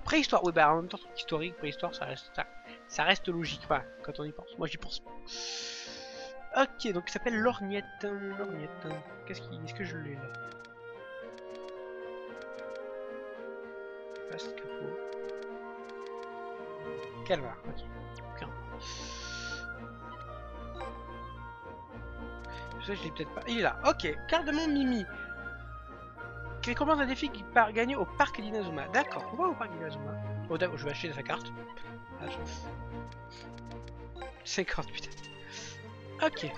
Préhistoire, oui, bah en même temps, historique, préhistoire, ça reste logique, enfin, quand on y pense. Moi, j'y pense pas. Ok, donc il s'appelle Lorgnette. Est-ce que je l'ai là? Vaste capot. Calvar, ok. Ça, je l'ai peut-être pas. Il est là. Ok, carte de mon Mimi. Qui commence un défi qui part gagner au parc d'Inazuma. D'accord, on va au parc d'Inazuma. Oh, d'accord, je vais acheter sa carte. Ah, 50, putain. Ok.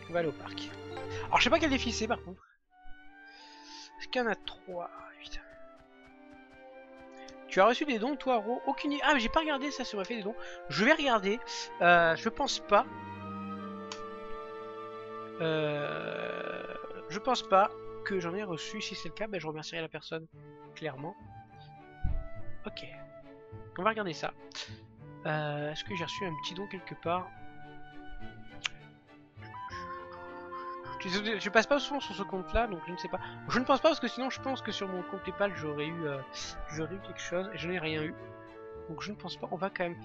On va aller au parc. Alors, je sais pas quel défi c'est par contre. Est-ce qu'il y en a 3? Putain. Tu as reçu des dons, toi, Ro? Aucune idée. Ah, mais j'ai pas regardé ça, ça m'a fait des dons. Je vais regarder. Je pense pas. Je pense pas que j'en ai reçu. Si c'est le cas, ben, je remercierai la personne clairement. Ok, on va regarder ça. Est-ce que j'ai reçu un petit don quelque part? Je passe pas souvent sur ce compte là, donc je ne sais pas. Je ne pense pas parce que sinon je pense que sur mon compte PayPal j'aurais eu quelque chose et je n'ai rien eu. Donc je ne pense pas. On va quand même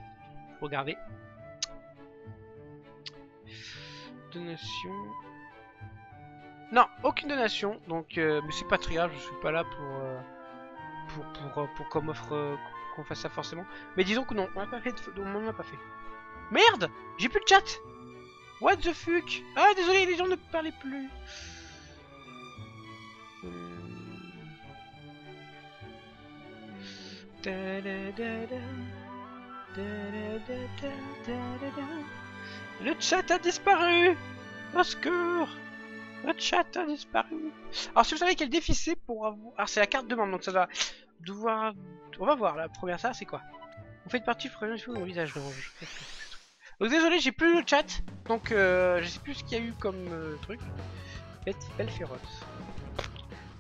regarder. Donation. Non, aucune donation, donc mais c'est pas très grave, je suis pas là pour qu'on m'offre qu'on fasse ça forcément. Mais disons que non, on n'a pas fait, on n'a pas fait. Merde, j'ai plus de chat. What the fuck? Ah désolé, les gens ne parlaient plus. Le chat a disparu. Au secours. Le chat a disparu. Alors si vous savez quel défi c'est pour avoir... Alors c'est la carte de membre, donc ça va devoir... On va voir, la première ça c'est quoi? Vous faites partie du premier jeu au visage rouge. Donc désolé, j'ai plus le chat, donc je sais plus ce qu'il y a eu comme truc. Belle féroce.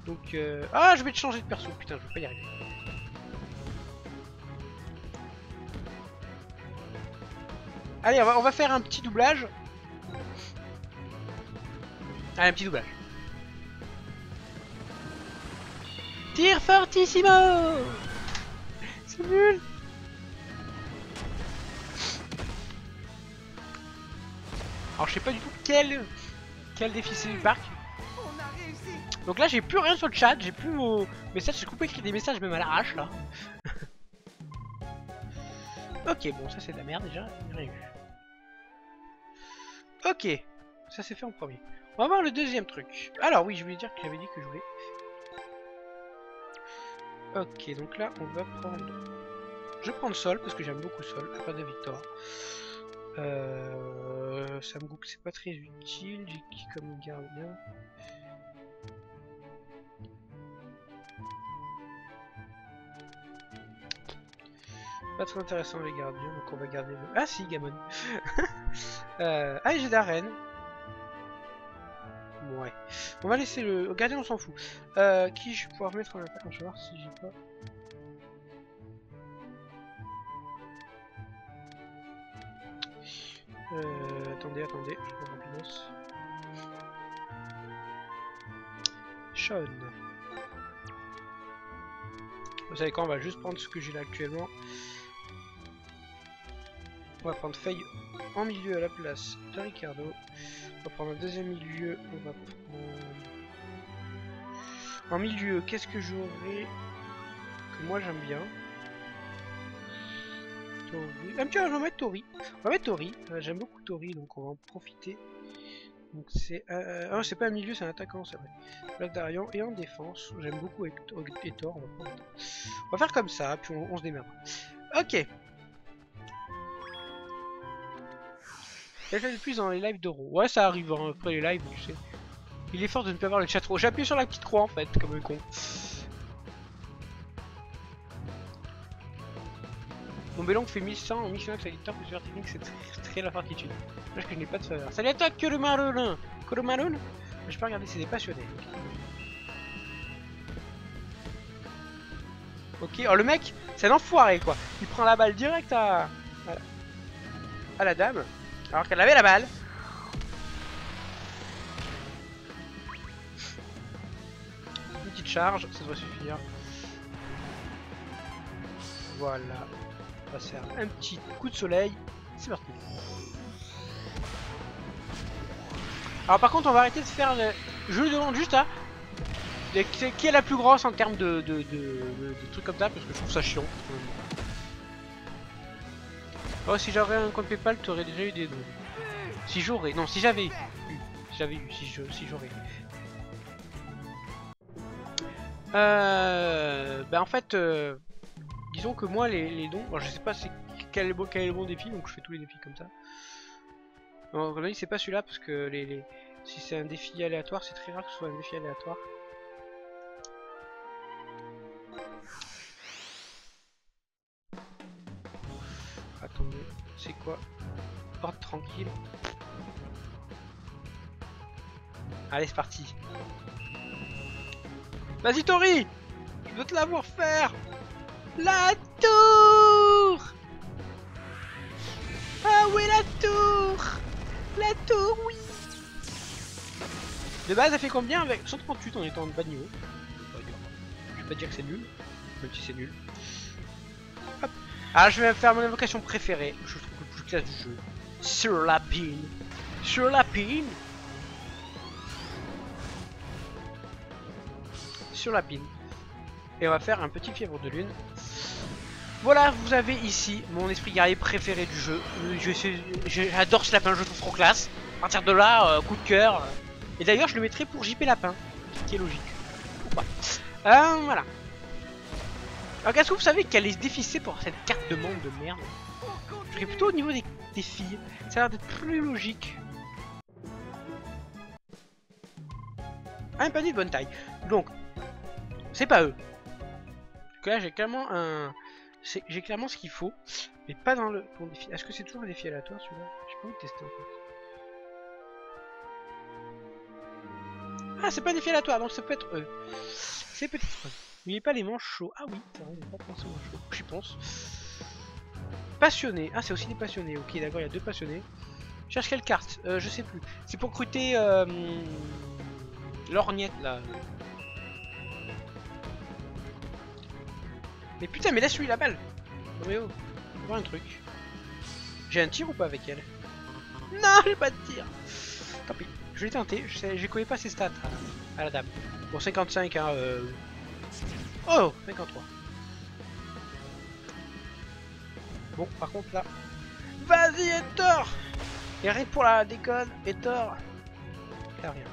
Donc ah, je vais te changer de perso, putain, je vais pas y arriver. Allez, on va faire un petit doublage. Allez, un petit doublage. Tire fortissimo. C'est nul. Alors je sais pas du tout quel défi c'est du parc. Donc là j'ai plus rien sur le chat, j'ai plus vos messages, j'ai coupé écrire des messages même à l'arrache là. Ok, bon ça c'est de la merde déjà, j'ai rien vu. Ok, ça c'est fait en premier. On va voir le deuxième truc. Alors oui, je voulais dire que j'avais dit que je voulais. Ok, donc là on va prendre... Je vais prendre Sol parce que j'aime beaucoup Sol, à part de Victor. Samgook c'est pas très utile, j'ai qui comme gardien? Pas très intéressant les gardiens, donc on va garder le... Ah si, Gamon. Ah, j'ai d'arène. Ouais. On va laisser le gardien, on s'en fout. Qui je vais pouvoir mettre en attaque? Je vais voir si j'ai pas... attendez, je vais rapidos. Sean. Vous savez quoi, on va juste prendre ce que j'ai là actuellement. On va prendre Faye en milieu à la place de Ricardo. On va prendre un deuxième milieu. On va prendre... En milieu, qu'est-ce que j'aurais que moi j'aime bien? Tori. Ah tiens, on va mettre Tori. On va mettre Tori. J'aime beaucoup Tori, donc on va en profiter. Donc c'est... ah, c'est pas un milieu, c'est un attaquant, c'est vrai. Black Darian et en défense. J'aime beaucoup Hector. On va faire comme ça, puis on se démerde. Ok. Quel fait le plus dans les lives d'Euro? Ouais, ça arrive hein, après les lives, tu sais. Il est fort de ne pas avoir le chat trop. J'ai appuyé sur la petite croix en fait, comme un con. Mon bélon fait 1100 en mission avec sa guitare, plusieurs techniques, c'est très la fortitude. Parce que je n'ai pas de faveur. Salut à toi, Kurumarun! Kurumarun? Je peux regarder, c'est des passionnés. Ok, oh le mec, c'est un enfoiré quoi. Il prend la balle direct à la dame, alors qu'elle avait la balle. Une petite charge, ça doit suffire. Voilà. On va faire un petit coup de soleil. C'est parti. Alors par contre on va arrêter de faire le... Je lui demande juste à... Qui est la plus grosse en termes de trucs comme ça, parce que je trouve ça chiant. Oh, si j'avais un compte Paypal, tu aurais déjà eu des dons. Si j'aurais... Non, si j'avais eu. Si j'aurais bah en fait... disons que moi les dons... Alors je sais pas quel est le bon défi, donc je fais tous les défis comme ça. Non, c'est pas celui-là, parce que si c'est un défi aléatoire, c'est très rare que ce soit un défi aléatoire. Attendez, c'est quoi? Porte tranquille. Allez, c'est parti. Vas-y, Tori! Je veux te la voir faire! La tour! Ah oui, la tour! La tour, oui! De base, ça fait combien avec 138 en étant de bas niveau? Je vais pas dire que c'est nul, même si c'est nul. Hop. Alors, je vais faire mon invocation préférée. Je trouve le plus classe du jeu. Sur la pin. Sur la pin. Sur la pin. Et on va faire un petit fièvre de lune. Voilà, vous avez ici mon esprit guerrier préféré du jeu. J'adore ce lapin, je le trouve trop classe. À partir de là, coup de cœur. Et d'ailleurs, je le mettrai pour JP Lapin, ce qui est logique. Pourquoi voilà. Alors, qu'est-ce que vous savez quel est ce défi c'est pour cette carte de monde de merde? Je serais plutôt au niveau des filles. Ça a l'air d'être plus logique. Un panier de bonne taille. Donc, c'est pas eux. Donc là, j'ai clairement un... J'ai clairement ce qu'il faut, mais pas dans le bon défi. Est-ce que c'est toujours un défi aléatoire celui-là? J'ai pas envie de tester en fait. Ah, c'est pas un défi aléatoire, donc ça peut être eux. C'est peut-être eux. N'oubliez pas les manches chauds. Ah oui, c'est vrai, j'ai pas pensé aux manches chauds. J'y pense. Passionné. Ah, c'est aussi des passionnés. Ok, d'accord, il y a 2 passionnés. Cherche quelle carte? Je sais plus. C'est pour recruter l'orgnette là. Mais putain, mais laisse-lui la balle. Non mais oh, voir un truc. J'ai un tir ou pas avec elle? Non, j'ai pas de tir. Tant pis, je vais tenter. Je connais pas ses stats à la dame. Bon, 55, hein. Oh, 53. Bon, par contre là. Vas-y, Hector! Et rien pour la déconne, Hector. Y'a rien.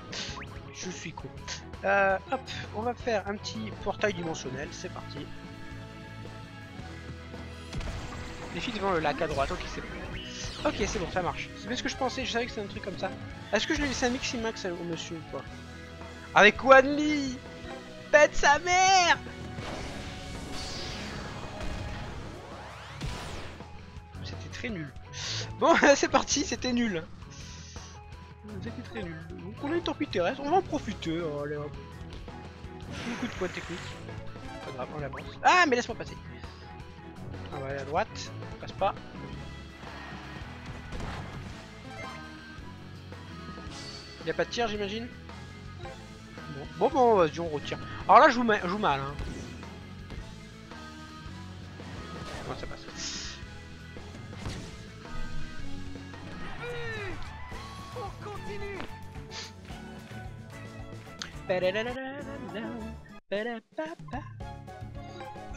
Je suis con. Hop, on va faire un petit portail dimensionnel. C'est parti. Défi devant le lac à droite. Ok, c'est bon. Ok, c'est bon, ça marche. C'est bien ce que je pensais. Je savais que c'était un truc comme ça. Est-ce que je lui ai laissé un Miximax au monsieur ou pas? Avec Wanli! Pète sa mère! C'était très nul. Bon, c'est parti, c'était nul. C'était très nul. Donc on a une torpille terrestre, on va en profiter. Allez hop. Un coup de poing technique. Pas grave, on avance. Ah, mais laisse-moi passer. On va aller à droite. On passe pas. Il n'y a pas de tir, j'imagine. Bon, vas-y, on retire. Alors là, je joue mal. Hein. Non, ça passe. On continue.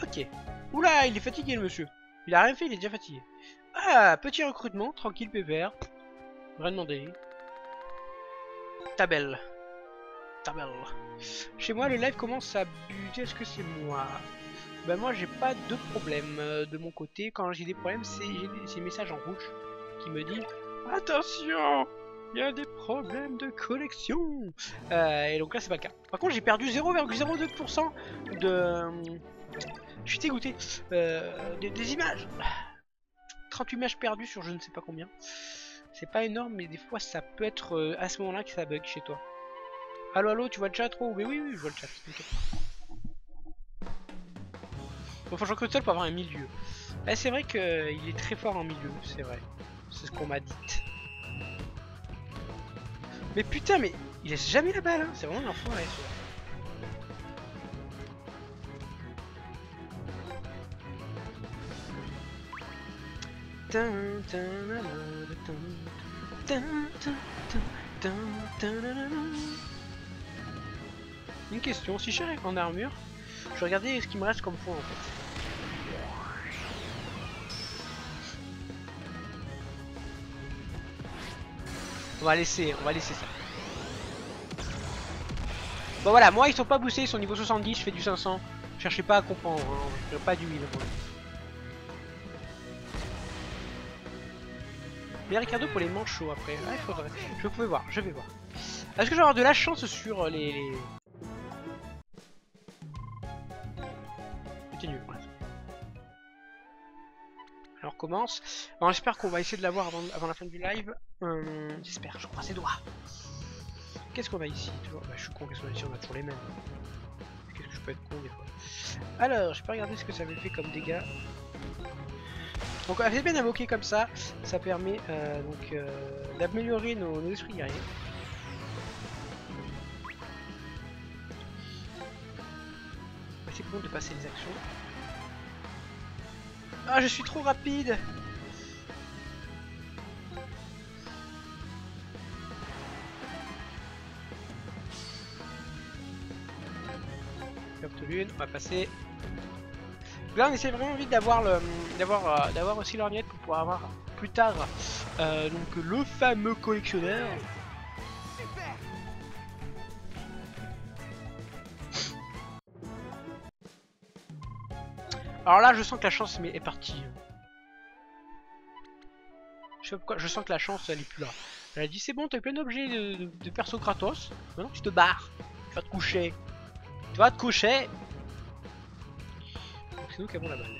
Ok. Oula, il est fatigué, le monsieur. Il a rien fait, il est déjà fatigué. Ah, petit recrutement, tranquille, pépère. Rien demandé. Tabelle. Chez moi, le live commence à buter. Est-ce que c'est moi? Ben moi, j'ai pas de problème de mon côté. Quand j'ai des problèmes, j'ai des messages en rouge qui me disent attention, il y a des problèmes de connexion. Et donc là, c'est pas le cas. Par contre, j'ai perdu 0,02% de... Je suis dégoûté. Des images. 38 images perdues sur je ne sais pas combien. C'est pas énorme, mais des fois, ça peut être à ce moment-là que ça bug chez toi. Allo, tu vois le chat trop? Mais oui, je vois le chat. Okay. Bon, faut que je recrute seul pour avoir un milieu. C'est vrai qu'il est très fort en milieu, c'est vrai. C'est ce qu'on m'a dit. Mais putain, mais il laisse jamais la balle, hein. C'est vraiment un enfoiré, Une question, si je suis en armure, je vais regarder ce qui me reste comme point en fait. On va laisser ça. Bon voilà, moi ils sont pas boostés, ils sont niveau 70, je fais du 500. Cherchez pas à comprendre, hein. Je fais pas du 1000 moi. Mais Ricardo pour les manchots après. Ah, il faudrait. Je vais voir. Est-ce que je vais avoir de la chance sur les... C'était nul pour l'instant. Alors on commence. Bon, j'espère qu'on va essayer de l'avoir avant la fin du live. J'espère, je croise les doigts. Qu'est-ce qu'on a ici toujours... Bah, je suis con, qu'est-ce qu'on a ici? On a toujours les mêmes. Qu'est-ce que je peux être con des fois? Alors, je peux regarder ce que ça avait fait comme dégâts. Donc assez bien invoqué comme ça, ça permet d'améliorer nos esprits guerriers. C'est bon de passer les actions. Ah, je suis trop rapide. Lune, on va passer. Là on essaie vraiment vite d'avoir aussi l'orgnette pour pouvoir avoir plus tard donc le fameux collectionneur. Alors là je sens que la chance est partie. Je sais pas pourquoi, je sens que la chance elle est plus là. Elle a dit c'est bon, t'as eu plein d'objets de perso Kratos. Maintenant tu te barres, tu vas te coucher. Tu vas te coucher. C'est nous qui avons la balle.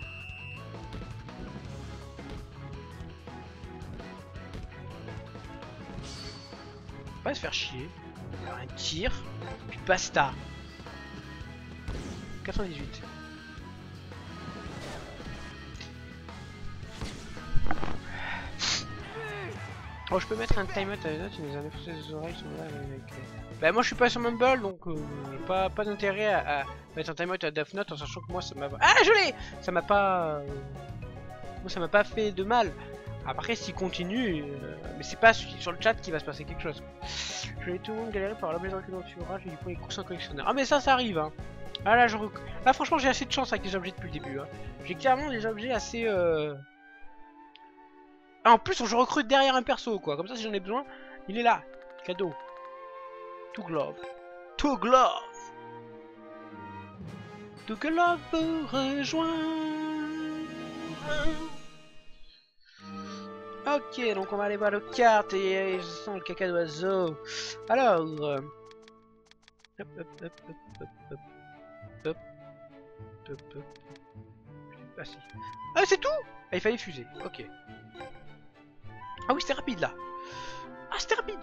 On va pas se faire chier. Alors, un tir, puis basta. 98. Oh, je peux mettre un timeout à la note, il nous a défoncé les oreilles, sont là avec... Bah moi je suis pas sur Mumble, donc pas d'intérêt à mettre un timeout à Death Note en sachant que moi ça m'a... Ah, je l'ai. Ça m'a pas... Moi ça m'a pas fait de mal. Après s'il continue, mais c'est pas sur le chat qu'il va se passer quelque chose. Je vais tout le monde galérer par la maison d'entourage et du coup les coussins collectionneurs. Ah mais ça arrive hein. Ah là, là franchement j'ai assez de chance avec les objets depuis le début. Hein. J'ai clairement des objets assez... Ah, en plus je recrute derrière un perso quoi, comme ça si j'en ai besoin, il est là. Cadeau. Tout glove. Tout glove. Tout glove vous rejoint. Ok, donc on va aller voir le carte et je sens le caca d'oiseau. Alors... Hop, hop, hop, hop, hop, hop, hop, hop, hop. Ah si. Ah c'est tout. Ah, il fallait fuser, ok. Ah oui c'était rapide là. Ah c'était rapide.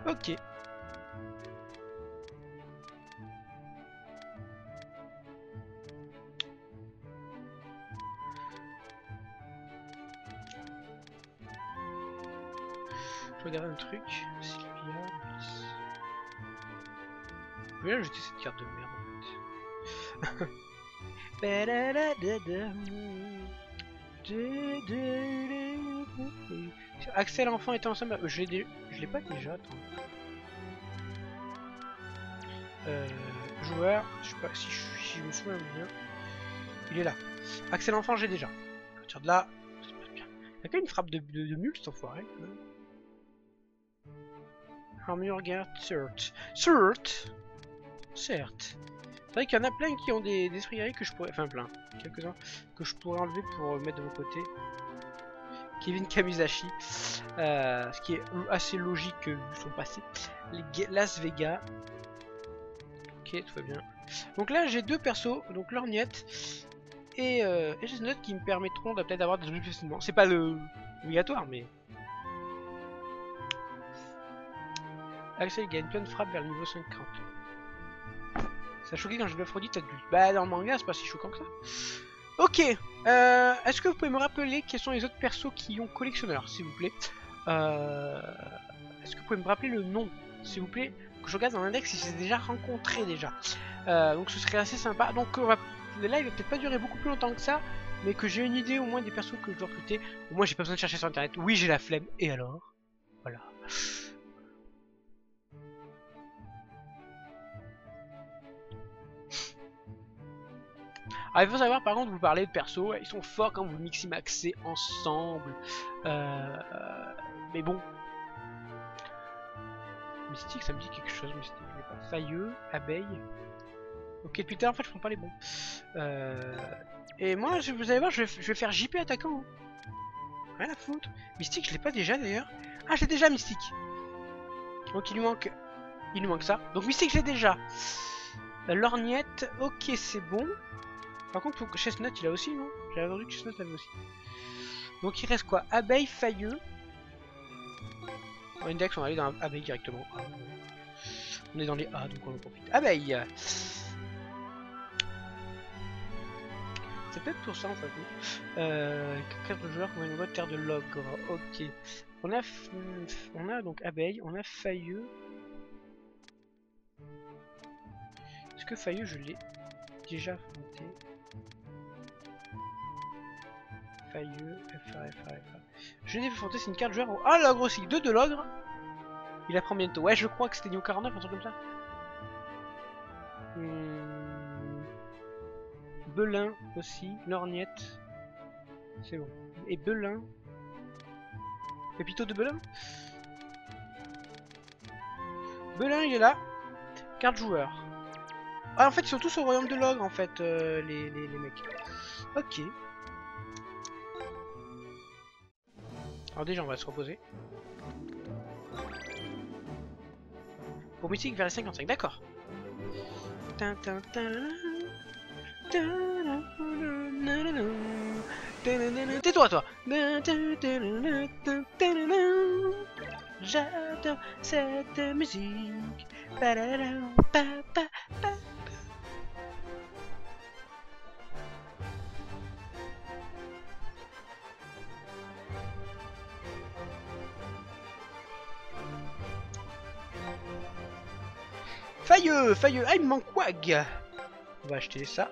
Ok. Je regarde un truc. Sylvia. Je vais ajouter cette carte de merde en fait. Axel enfant était ensemble. Je l'ai pas déjà. Attends. Joueur. Je sais pas si je me souviens bien. Il est là. Axel enfant j'ai déjà. À partir de là, ça se passe bien. Il y a quand même une frappe de mule cet enfoiré. Armure guard certes. Certes. C'est vrai qu'il y en a plein qui ont des esprits guerriers que je pourrais... Enfin plein, quelques-uns que je pourrais enlever pour mettre de mon côté. Kevin Kamisashi, ce qui est assez logique vu son passé. Las Vegas. Ok, tout va bien. Donc là j'ai deux persos, donc Lorgnette et Chestnut qui me permettront peut-être d'avoir des objets plus facilement. C'est pas obligatoire mais... Axel gagne plein de frappes vers le niveau 50. Ça a choqué quand je l'Aphrodite adulte. Bah dans le manga c'est pas si choquant que ça. Ok, est-ce que vous pouvez me rappeler quels sont les autres persos qui ont collectionneur s'il vous plaît. Est-ce que vous pouvez me rappeler le nom s'il vous plaît, que je regarde dans l'index si je les ai déjà rencontrés déjà. Donc ce serait assez sympa. Donc le live va peut-être pas durer beaucoup plus longtemps que ça, mais que j'ai une idée au moins des persos que je dois recruter. Au moins j'ai pas besoin de chercher sur internet. Oui j'ai la flemme, et alors. Voilà. Alors il faut savoir par contre, vous parlez de persos, ils sont forts quand vous mixez ensemble. Mais bon. Mystique, ça me dit quelque chose, Mystique, je l'ai pas. Failleux, abeille. Ok, depuis tout à l'heure en fait je prends pas les bons. Et moi, vous allez voir, je vais faire JP attaquant. Hein. Rien à foutre. Mystique, je l'ai pas déjà d'ailleurs. Ah, j'ai déjà Mystique. Donc il lui manque ça. Donc Mystique, je l'ai déjà. Lorgnette, ok, c'est bon. Par contre, faut que Chestnut il a aussi, non? J'avais entendu que Chestnut avait aussi. Donc il reste quoi? Abeille, failleux. En index, on va aller dans abeille directement. Ah, on est dans les A, donc on en profite. Abeille. C'est peut-être pour ça en fait. 4 joueurs qui ont une voie de terre de l'ogre. Ok. On a donc abeille, on a failleux. Est-ce que failleux je l'ai déjà affronté? Failleux, FA. Je l'ai affronté, c'est une carte joueur. Ah l'ogre aussi, 2 de l'ogre. Il apprend bientôt. Ouais, je crois que c'était niveau 49, un truc comme ça. Belin aussi, Lorgnette. C'est bon. Et Belin. Pépito de Belin. Belin il est là. Carte joueur. Ah en fait ils sont tous au royaume de l'ogre en fait les mecs. Ok. Alors déjà on va se reposer. Pour mythique vers les 55, d'accord. Tais-toi toi. J'adore cette musique. Failleux, failleux. Ah, il me manque Wag. On va acheter ça.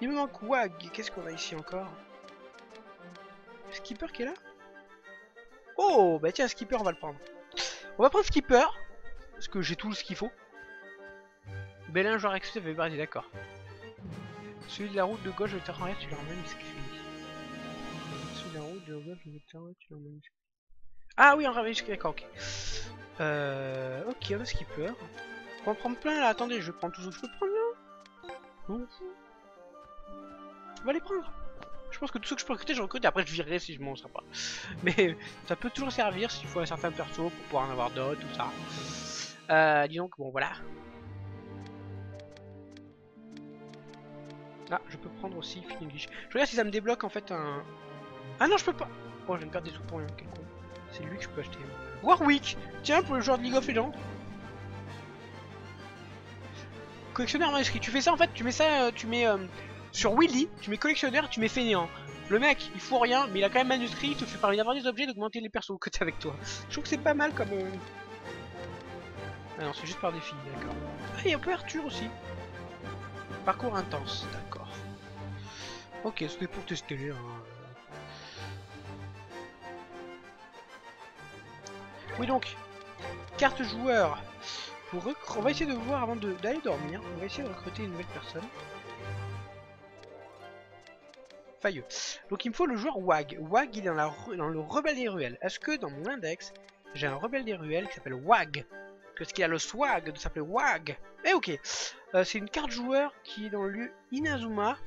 Il me manque Wag. Qu'est-ce qu'on a ici encore? Skipper qui est là? Oh, bah tiens, Skipper, on va le prendre. On va prendre Skipper. Parce que j'ai tout ce qu'il faut. Bélin, joueur exclusif avec Bardi, d'accord. Celui de la route de gauche, je vais te renvoyer, tu l'emmènes biscuit. Celui de la route de gauche, je vais te renvoyer, tu l'emmènes biscuit. Ah oui, on ramène biscuit, d'accord, ok. Ok, on a Skipper. On va en prendre plein là, attendez, je vais prendre tout ce que je peux prendre là. Non. On va les prendre. Je pense que tout ce que je peux recruter, je recrute et après je virerai si je m'en sers pas. Mais ça peut toujours servir s'il faut un certain perso pour pouvoir en avoir d'autres, tout ça. Dis donc, bon voilà. Ah, je peux prendre aussi Finglish. Je regarde si ça me débloque en fait un... Ah non, je peux pas. Oh, je viens de perdre des sous pour rien, quel con. C'est lui que je peux acheter. Warwick. Tiens, pour le joueur de League of Legends. Collectionneur manuscrit. Tu fais ça en fait, tu mets ça, tu mets sur Willy, tu mets collectionneur, tu mets fainéant. Le mec, il fout rien, mais il a quand même manuscrit, il te fait parler d'avoir des objets, d'augmenter les persos que t'as avec toi. Je trouve que c'est pas mal comme... Ah non, c'est juste par défi, d'accord. Ah, il y a un peu Arthur aussi. Parcours intense, d'accord. Ok, c'était pour tester. Hein. Oui donc, carte joueur. On va essayer de voir avant d'aller dormir. On va essayer de recruter une nouvelle personne. Failleux. Donc il me faut le joueur Wag. Wag, il est dans le rebelle des ruelles. Est-ce que dans mon index, j'ai un rebelle des ruelles qui s'appelle Wag? Est-ce qu'il a le swag de s'appeler Wag? Eh ok. C'est une carte joueur qui est dans le lieu Inazuma,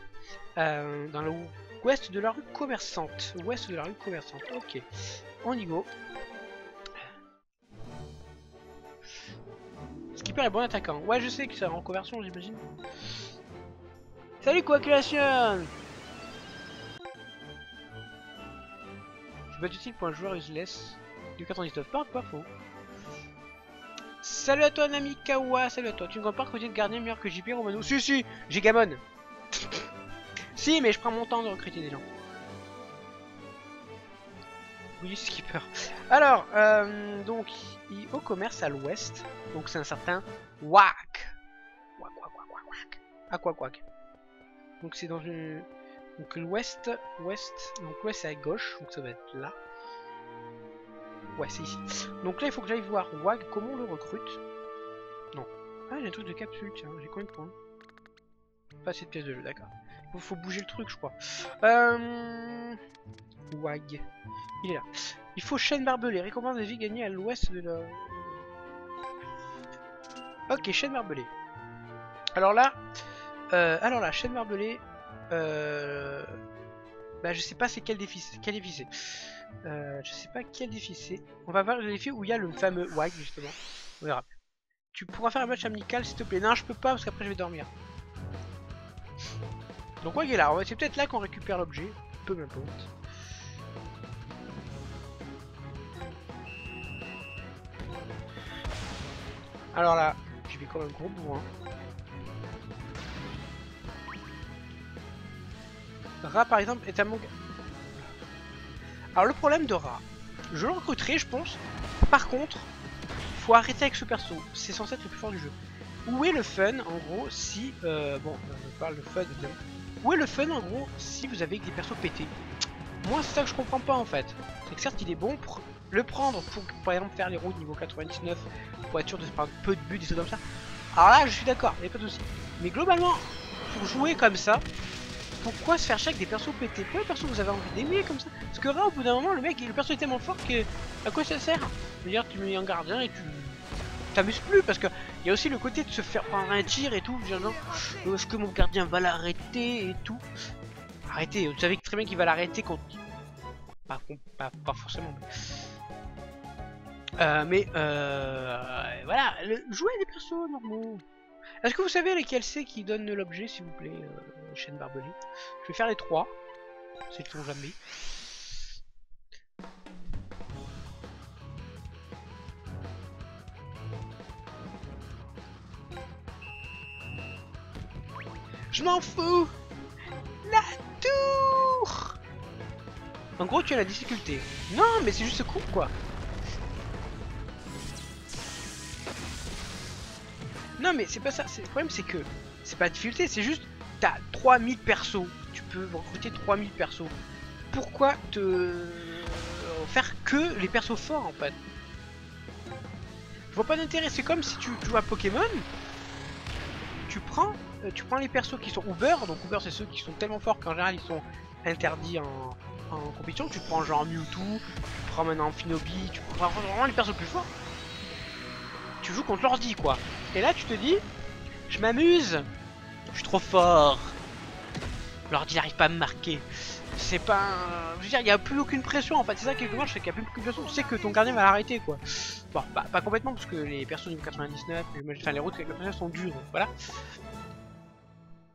dans l'ouest de la rue commerçante. Ouest de la rue commerçante. Ok. On y go. Skipper est bon attaquant. Ouais, je sais que c'est en conversion, j'imagine. Salut Coagulation. C'est pas utile pour un joueur useless. Du 99, pas faux. Salut à toi Namikawa, salut à toi. Tu ne comptes pas recruter de gardien meilleur que JP Romano? Si, j'ai Gamon. Si, mais je prends mon temps de recruter des gens. Oui, Skipper. Alors, donc, au commerce à l'ouest, donc c'est un certain Wak. Wak. Donc c'est dans une... Donc l'ouest, donc l'ouest c'est à gauche, donc ça va être là. Ouais, c'est ici. Donc là, il faut que j'aille voir Wag, comment on le recrute. Non. Ah, j'ai un truc de capsule, tiens, j'ai combien de points? Pas assez de pièces de jeu, d'accord. Faut bouger le truc, je crois. Wag. Il est là. Il faut chaîne barbelée. Récompense des vies gagnées à l'ouest de la... Ok, chaîne barbelée. Alors là, chaîne barbelée... Bah, je sais pas c'est quel défi c'est. Je sais pas quel défi c'est. On va voir le défi où il y a le fameux Wag, justement. On verra. Tu pourras faire un match amical, s'il te plaît. Non, je peux pas, parce qu'après je vais dormir. Donc Wag est là. C'est peut-être là qu'on récupère l'objet. Peu m'importe. Alors là, je vais comme un gros bourrin. Ra par exemple est un mon... Alors le problème de Ra, je le recruterai je pense. Par contre, faut arrêter avec ce perso. C'est censé être le plus fort du jeu. Où est le fun en gros si... bon, on parle de fun évidemment. Où est le fun en gros si vous avez des persos pétés? Moi c'est ça que je comprends pas en fait. C'est que certes il est bon pour le prendre pour par exemple faire les routes niveau 99 pour être sûr de se prendre peu de buts, des trucs comme ça. Alors là je suis d'accord, il n'y a pas de soucis. Mais globalement, pour jouer comme ça, pourquoi se faire chier avec des persos pétés? Pourquoi les persos vous avez envie d'aimer comme ça? Parce que là au bout d'un moment le mec, le perso est tellement fort que à quoi ça sert? Je veux dire tu mets un gardien et tu t'amuses plus parce que il y a aussi le côté de se faire prendre un tir et tout. Genre, non, est-ce que mon gardien va l'arrêter et tout? Arrêtez, vous savez très bien qu'il va l'arrêter quand... Pas forcément. Mais voilà, jouez à des persos normaux. Est-ce que vous savez lesquels c'est qui donne l'objet, s'il vous plaît, chaîne barbelée? Je vais faire les 3. C'est le jamais. Je m'en fous. La tour. En gros, tu as la difficulté. Non, mais c'est juste cool, quoi. Non, mais c'est pas ça. Le problème, c'est que c'est pas la difficulté, c'est juste t'as 3000 persos. Tu peux recruter 3000 persos. Pourquoi te faire que les persos forts, en fait? Je vois pas d'intérêt. C'est comme si tu joues à Pokémon. Tu prends les persos qui sont Uber. Donc Uber, c'est ceux qui sont tellement forts qu'en général ils sont interdits en compétition. Tu prends genre Mewtwo, tu prends maintenant Finobi, tu prends vraiment les persos plus forts. Tu joues contre l'ordi, quoi. Et là tu te dis, je m'amuse, je suis trop fort. L'ordi n'arrive pas à me marquer. C'est pas je veux dire, il n'y a plus aucune pression, en fait. C'est ça qui est dommage, c'est qu'il n'y a plus aucune pression. Tu sais que ton gardien va l'arrêter, quoi. Bon, pas complètement, parce que les persos niveau 99, enfin les routes avec le personnage sont durs, donc voilà.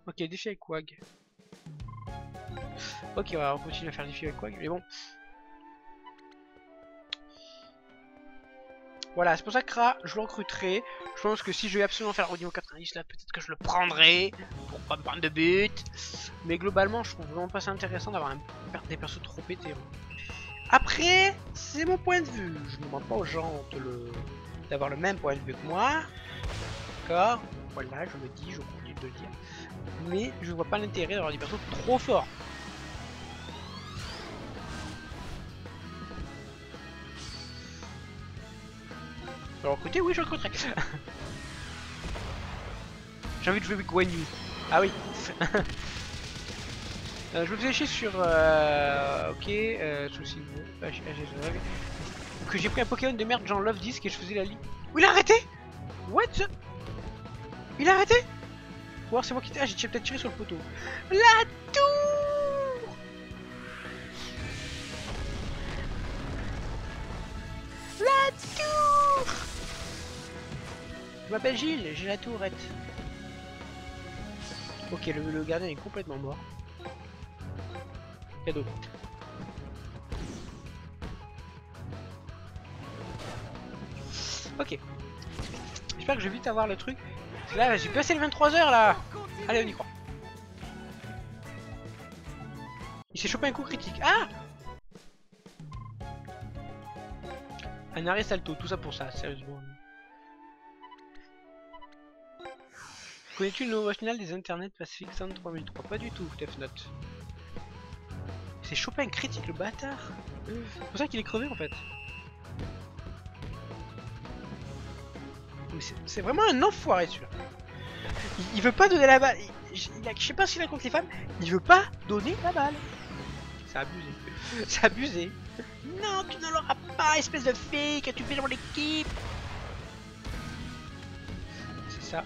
Ok, défi avec Quag. Ok, on va continuer à faire défi avec Quag, mais bon. Voilà, c'est pour ça que Kra, je le recruterai. Je pense que si je vais absolument faire au niveau 90, là, peut-être que je le prendrai pour pas me prendre de but. Mais globalement, je trouve vraiment pas ça intéressant d'avoir des persos trop pétés. Après, c'est mon point de vue. Je ne demande pas aux gens d'avoir le même point de vue que moi. D'accord? Voilà, je le dis, je continue de le dire. Mais je vois pas l'intérêt d'avoir des persos trop forts. Je vais le recruter? Oui, je le recruterai. J'ai envie de jouer avec Guan Yu. Ah oui. Je me faisais chier sur... ok, souci que j'ai pris un Pokémon de merde genre Love Disc et je faisais la ligne. Oh, il a arrêté? What the... Il a arrêté? Ou alors c'est moi qui... Ah, j'ai peut-être tiré sur le poteau. La tour. La tour. Je m'appelle Gilles, j'ai la tourette. Ok, le gardien est complètement mort. Cadeau. Ok. J'espère que je vais vite avoir le truc. Parce que là, j'ai passé les 23 h là. Allez, on y croit. Il s'est chopé un coup critique. Ah! Un arrêt salto, tout ça pour ça, sérieusement. Connais-tu le nouveau final des internets Pacific Sound 3003? Pas du tout, Defnote. C'est chopé un critique, le bâtard. C'est pour ça qu'il est crevé en fait. C'est vraiment un enfoiré celui-là. Il veut pas donner la balle. Je sais pas s'il a contre les femmes. Il veut pas donner la balle. C'est abusé. C'est abusé. Non, tu ne l'auras pas, espèce de fille que tu fais dans l'équipe. C'est ça.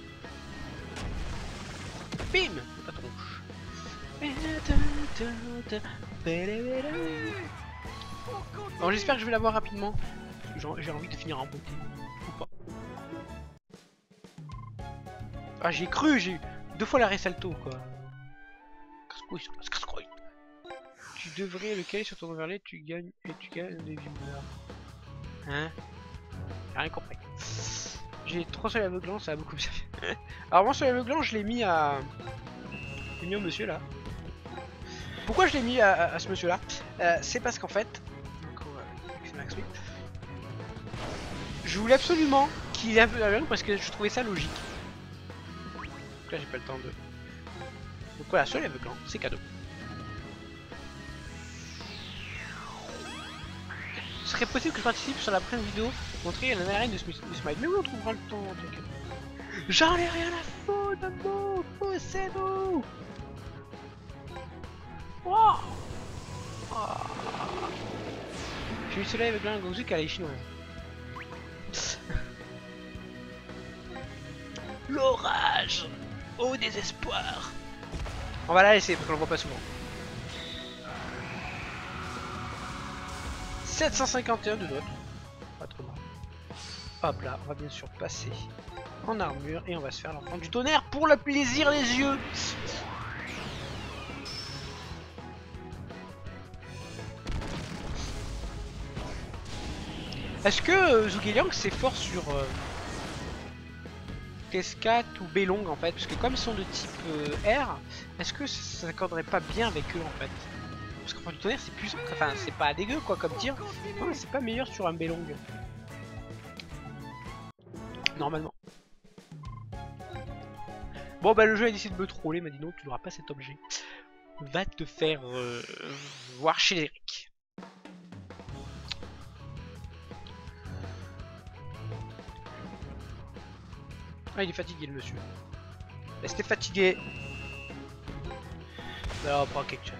Bim, la tronche. Alors j'espère que je vais l'avoir rapidement. J'ai envie de finir en beauté. Ou pas. Ah, j'ai cru, j'ai eu 2 fois l'arrêt salto quoi. Casse-couille. Tu devrais le caler sur ton overlay, tu gagnes des viewers. Hein? J'ai rien compris. J'ai 3 soleils aveuglants, ça a beaucoup servi. Alors moi soleil aveuglant je l'ai mis à... Je l'ai mis au monsieur là. Pourquoi je l'ai mis à ce monsieur là? C'est parce qu'en fait... Je voulais absolument qu'il ait aveugle parce que je trouvais ça logique. Donc là j'ai pas le temps de... Donc voilà, soleil aveuglant, c'est cadeau. Ce serait possible que je participe sur la prochaine vidéo montrer la arène de Smite. Mais oui, on trouvera le temps. J'en ai rien à foutre, d'amour. Poussez-vous. Wow. Oh. J'ai eu le soleil avec un Gozu qui a les chinois. L'orage au désespoir. On va la laisser parce qu'on le voit pas souvent. 751 de notes. Pas trop mal. Hop là, on va bien sûr passer en armure et on va se faire l'enfant du tonnerre pour le plaisir des yeux. Est-ce que Zhuge Liang c'est fort sur... T4 ou B-Long en fait, parce que comme ils sont de type R, est-ce que ça s'accorderait pas bien avec eux en fait? Parce qu'en du tonnerre c'est puissant, enfin c'est pas dégueu quoi comme tir, non c'est pas meilleur sur un B-Long. Normalement. Bon bah le jeu a décidé de me troller, il m'a dit non tu n'auras pas cet objet. Va te faire voir chez Eric. Ah il est fatigué le monsieur. Restez fatigué. Alors pas quelque chose.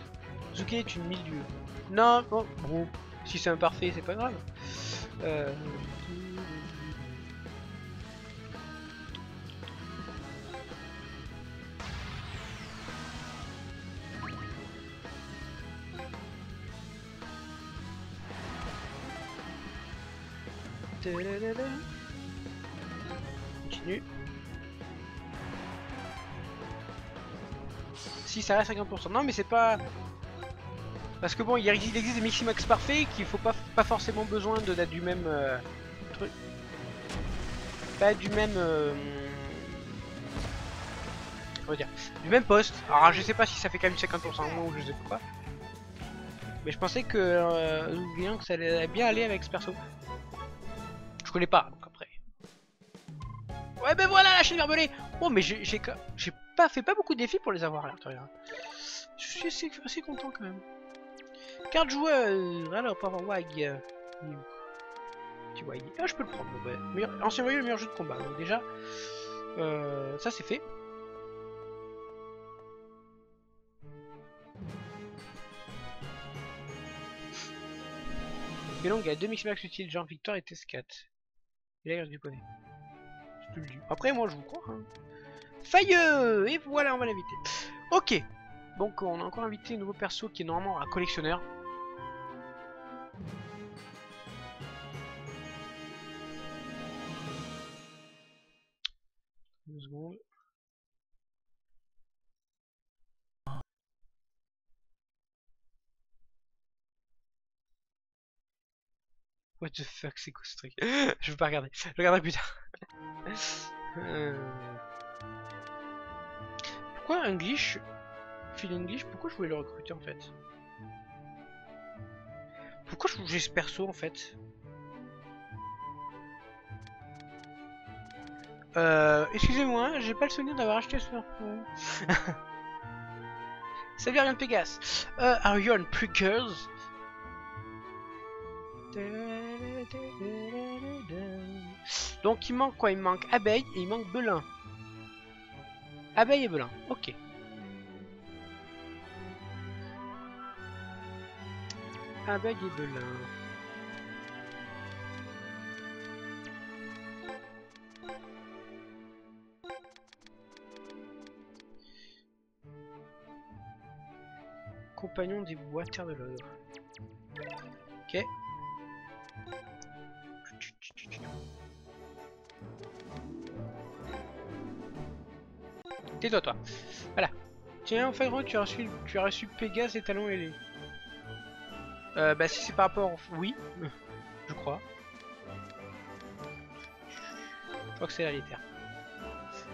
Zuke est une milieu. Non, bon, bon. Si c'est imparfait c'est pas grave. Continue. Si ça reste à 50%. Non mais c'est pas... Parce que bon il existe des Miximax parfaits qu'il faut pas forcément besoin d'être du même truc. Pas du même... comment dire, du même poste. Alors je sais pas si ça fait quand même 50% ou je sais pas. Mais je pensais que ça allait bien aller avec ce perso. Je connais pas donc après. Ouais ben voilà la chaîne barbelée. Oh mais j'ai pas fait beaucoup de défis pour les avoir là. Je suis assez content quand même. Carte joueur. Alors pour avoir Wag. Petit Wag. Ah je peux le prendre. Bon, bah, ancien voyou le meilleur jeu de combat. Donc déjà ça c'est fait. Belong a 2 Miximax utiles, genre Victor et T4. Et là il du poney. Je te le dis. Après moi je vous crois. Hein. Failleux. Et voilà on va l'inviter. Ok. Donc on a encore invité un nouveau perso qui est normalement un collectionneur. 2 secondes. What the fuck c'est Ghost Trick. Je veux pas regarder. Je regarderai plus tard. Pourquoi English? Phil English, pourquoi je voulais le recruter en fait? Pourquoi j'ai ce perso en fait? Excusez-moi, j'ai pas le souvenir d'avoir acheté ce perso. Salut Ariane Pegas. Are you on Prickers? Donc il manque quoi? Il manque abeille et il manque belin. Abeille et belin, ok. Abeille et belin. Compagnon des bois, terre de l'ogre. Ok. Tais-toi, toi. Voilà. Tiens, en fait, tu as reçu Pégase et Talon ailés. Bah, si c'est par rapport. Oui, je crois. Je crois que c'est la litère.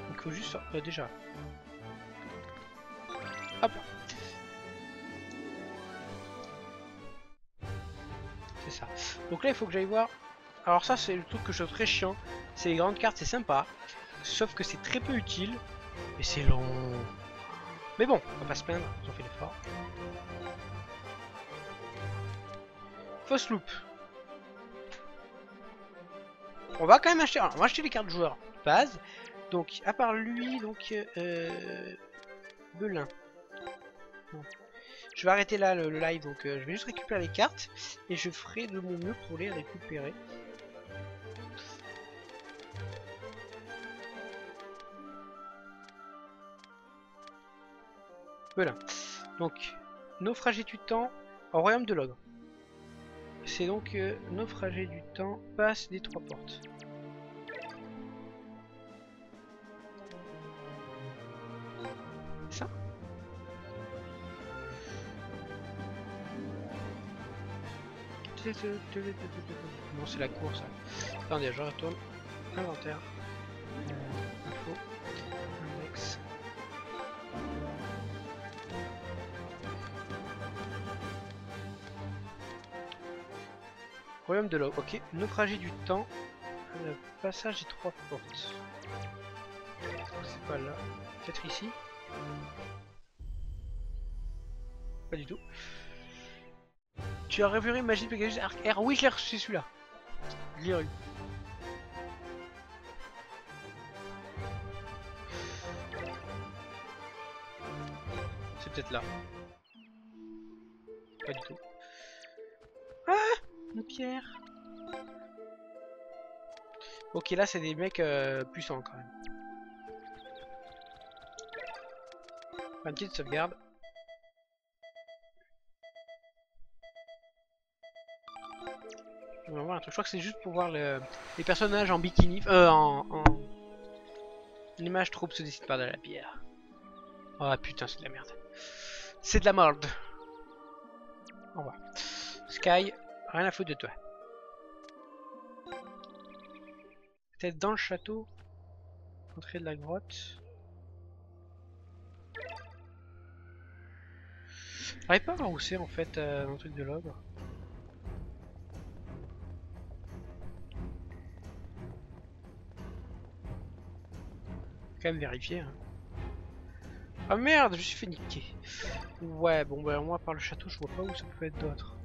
Donc, il faut juste. Déjà. Hop là. C'est ça. Donc là, il faut que j'aille voir. Alors, ça, c'est le truc que je trouve très chiant. C'est les grandes cartes, c'est sympa. Sauf que c'est très peu utile. Et c'est long. Mais bon, on va pas se plaindre, ils ont fait l'effort. Fausse loupe. On va quand même acheter. Alors, on va acheter les cartes joueurs de base. Donc, à part lui, donc Belin. Bon. Je vais arrêter là le live, donc je vais juste récupérer les cartes et je ferai de mon mieux pour les récupérer. Belin. Donc, naufragé du temps au royaume de l'ogre. C'est donc naufragé du temps, passe des 3 portes. Ça. Non, c'est la course. Attendez, je retourne. Inventaire. Info. Royaume de l'eau. Ok. Naufragé du temps. Le passage des 3 portes. C'est pas là. Peut-être ici. Pas du tout. Tu as révéré magie de Pegasus Arc Air. Oui, je l'ai reçu celui-là. Je l'ai eu. C'est peut-être là. Pas du tout. Ah, une pierre. Ok, là c'est des mecs puissants quand même. Une petite sauvegarde. On va voir un truc. Je crois que c'est juste pour voir les personnages en bikini. L'image troupe se décide par de la pierre. Oh putain, c'est de la merde. C'est de la merde. Au revoir. Sky, rien à foutre de toi. Peut-être dans le château. Entrée de la grotte. J'arrive pas à voir où c'est en fait dans le truc de l'ogre. Quand même vérifier. Hein. Ah merde, je me suis fait niquer. Ouais, bon bah moi par le château je vois pas où ça peut être d'autre.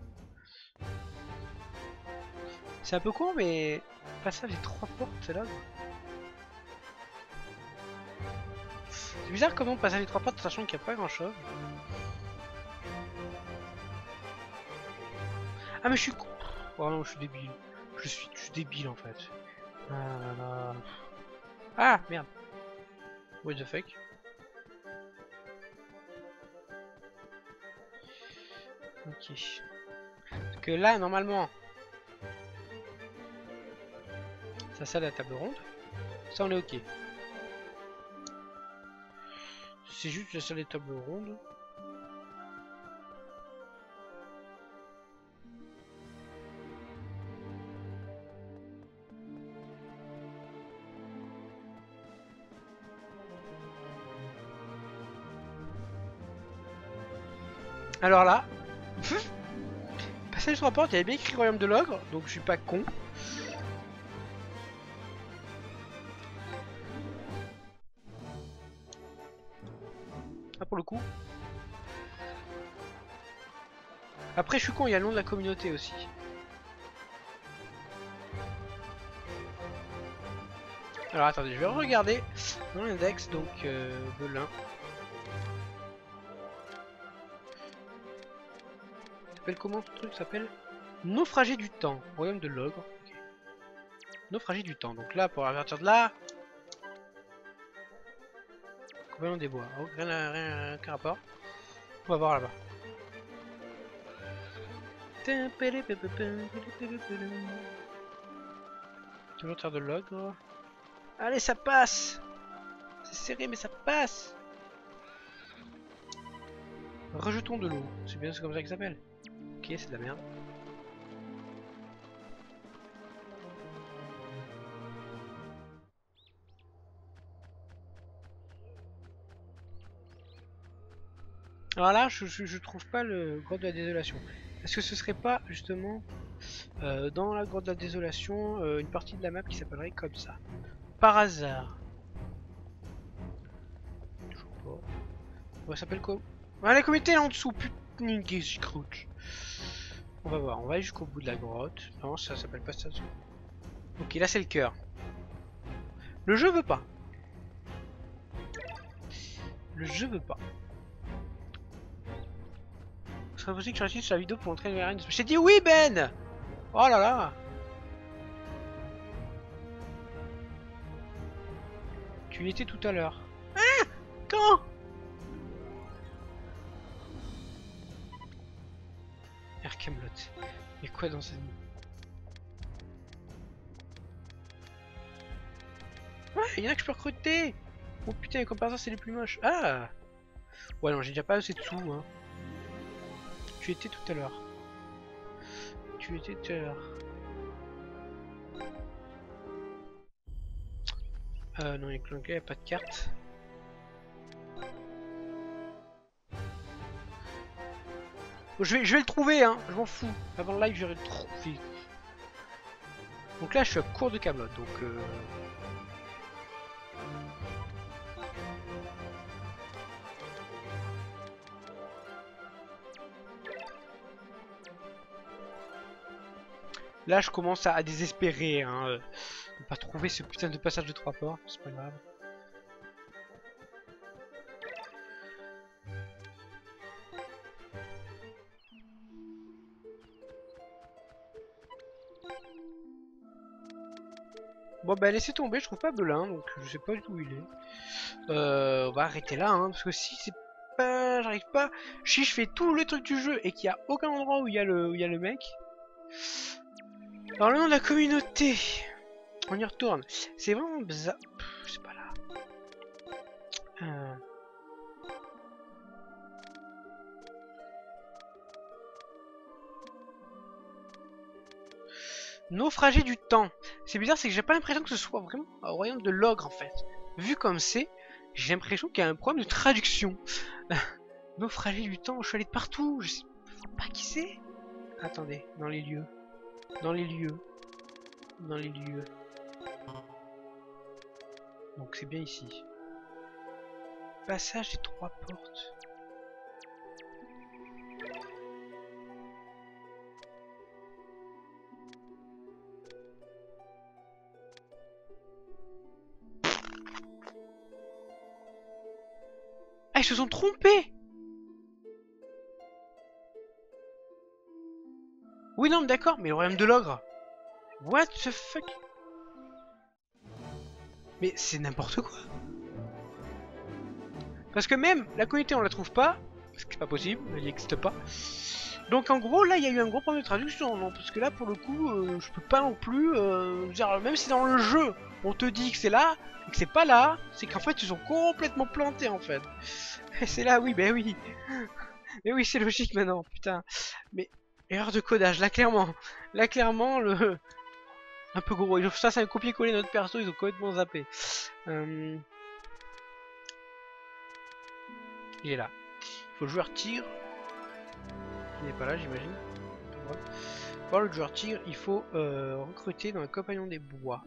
C'est un peu con mais passage des 3 portes c'est là. C'est bizarre comment passer les 3 portes sachant qu'il n'y a pas grand chose. Ah mais je suis con. Oh non je suis débile. Je suis débile en fait. Ah là là. Ah merde. What the fuck. Ok. Parce que là normalement. Ça c'est la table ronde. Ça on est ok. C'est juste la salle des tables rondes. Alors là, passage 3 portes, il y avait bien écrit Royaume de l'Ogre, donc je suis pas con. Ah pour le coup. Après je suis con, il y a le nom de la communauté aussi. Alors attendez, je vais regarder dans l'index, donc Belin. S'appelle comment ce truc s'appelle? Naufragé du temps, Royaume de l'Ogre. Okay. Naufragé du temps, donc là pour partir de là. Compagnon des bois, oh, rien qu'un rapport. On va voir là-bas. Toujours terre de l'ogre. Allez, ça passe. C'est serré, mais ça passe. Rejetons de l'eau. C'est bien, c'est comme ça qu'il s'appelle. Ok, c'est de la merde. Alors là, je trouve pas le grotte de la désolation. Est-ce que ce serait pas justement dans la grotte de la désolation une partie de la map qui s'appellerait comme ça? Par hasard. Toujours pas. On s'appelle quoi? Ah, la communauté est en dessous, putain, j'y croûte. On va voir, on va aller jusqu'au bout de la grotte. Non, ça s'appelle pas ça. Ok, là c'est le cœur. Le jeu veut pas. Le jeu veut pas. Ce serait possible que je réussisse sur la vidéo pour montrer une. J'ai dit oui, Ben. Oh là là. Tu y étais tout à l'heure. Ah, quand? Camelot. Mais quoi dans cette... Ouais, il y en a que je peux recruter. Oh putain, comme par hasard, c'est les plus moches. Ah. Ouais, non, j'ai déjà pas assez de sous, hein. Tu étais tout à l'heure. Tu étais tout à l'heure. Non, il n'y a pas de carte. Bon, je vais le trouver, hein. Je m'en fous. Avant le live, je vais le trouver. Donc là je suis à court de Camelot, donc là je commence à désespérer, hein, de pas trouver ce putain de passage de 3 ports, c'est pas grave. Bon bah laissez tomber, je trouve pas Belin, donc je sais pas du tout où il est. On va arrêter là, hein, parce que si c'est pas, j'arrive pas, si je fais tout le truc du jeu et qu'il y a aucun endroit où il y a le mec. Alors le nom de la communauté, on y retourne. C'est vraiment bizarre. C'est pas là. Naufragé du temps. C'est bizarre, c'est que j'ai pas l'impression que ce soit vraiment au royaume de l'ogre en fait. Vu comme c'est, j'ai l'impression qu'il y a un problème de traduction. Naufragé du temps, je suis allé de partout. Je sais pas qui c'est. Attendez, dans les lieux. Dans les lieux. Dans les lieux. Donc c'est bien ici. Passage des 3 portes. Ah, ils se sont trompés. Oui, non, d'accord, mais le royaume de l'ogre. What the fuck? Mais c'est n'importe quoi. Parce que même la communauté on la trouve pas. Parce que c'est pas possible, elle n'existe pas. Donc en gros là il y a eu un gros problème de traduction. Non, parce que là pour le coup je peux pas non plus. Dire, même si dans le jeu on te dit que c'est là et que c'est pas là, c'est qu'en fait ils sont complètement plantés en fait. Et c'est là, oui, ben oui. Mais oui, c'est logique maintenant, putain. Mais erreur de codage, là clairement. Là clairement le. Un peu gros. Ça c'est un copier-coller notre perso, ils ont complètement zappé. Il est là. Il faut le joueur tigre. Il n'est pas là, j'imagine. Pour le joueur tigre, il faut recruter dans le compagnon des bois.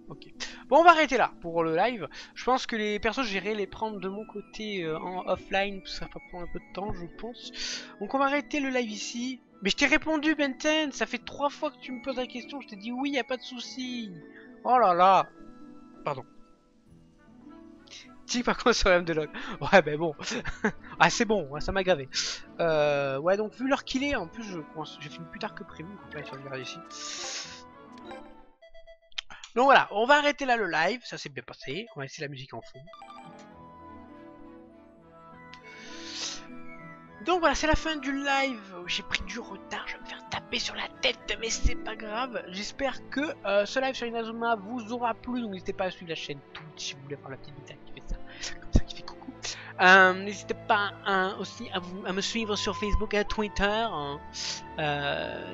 Ok. Bon, on va arrêter là pour le live. Je pense que les persos, j'irai les prendre de mon côté en offline. Ça va prendre un peu de temps, je pense. Donc, on va arrêter le live ici. Mais je t'ai répondu, Benten. Ça fait 3 fois que tu me poses la question. Je t'ai dit oui, y a pas de souci. Oh là là. Pardon. Si, par contre, sur de log. Ouais, ben bon. Ah, c'est bon, ouais, ça m'a gavé. Ouais, donc, vu l'heure qu'il est, en plus, je finis plus tard que prévu. Donc, là, je vais regarder ici. Donc voilà, on va arrêter là le live, ça s'est bien passé, on va laisser la musique en fond. Donc voilà, c'est la fin du live, j'ai pris du retard, je vais me faire taper sur la tête, mais c'est pas grave. J'espère que ce live sur Inazuma vous aura plu, donc n'hésitez pas à suivre la chaîne Twitch si vous voulez voir la petite vidéo qui fait ça, comme ça qui fait coucou. N'hésitez pas aussi à me suivre sur Facebook et Twitter.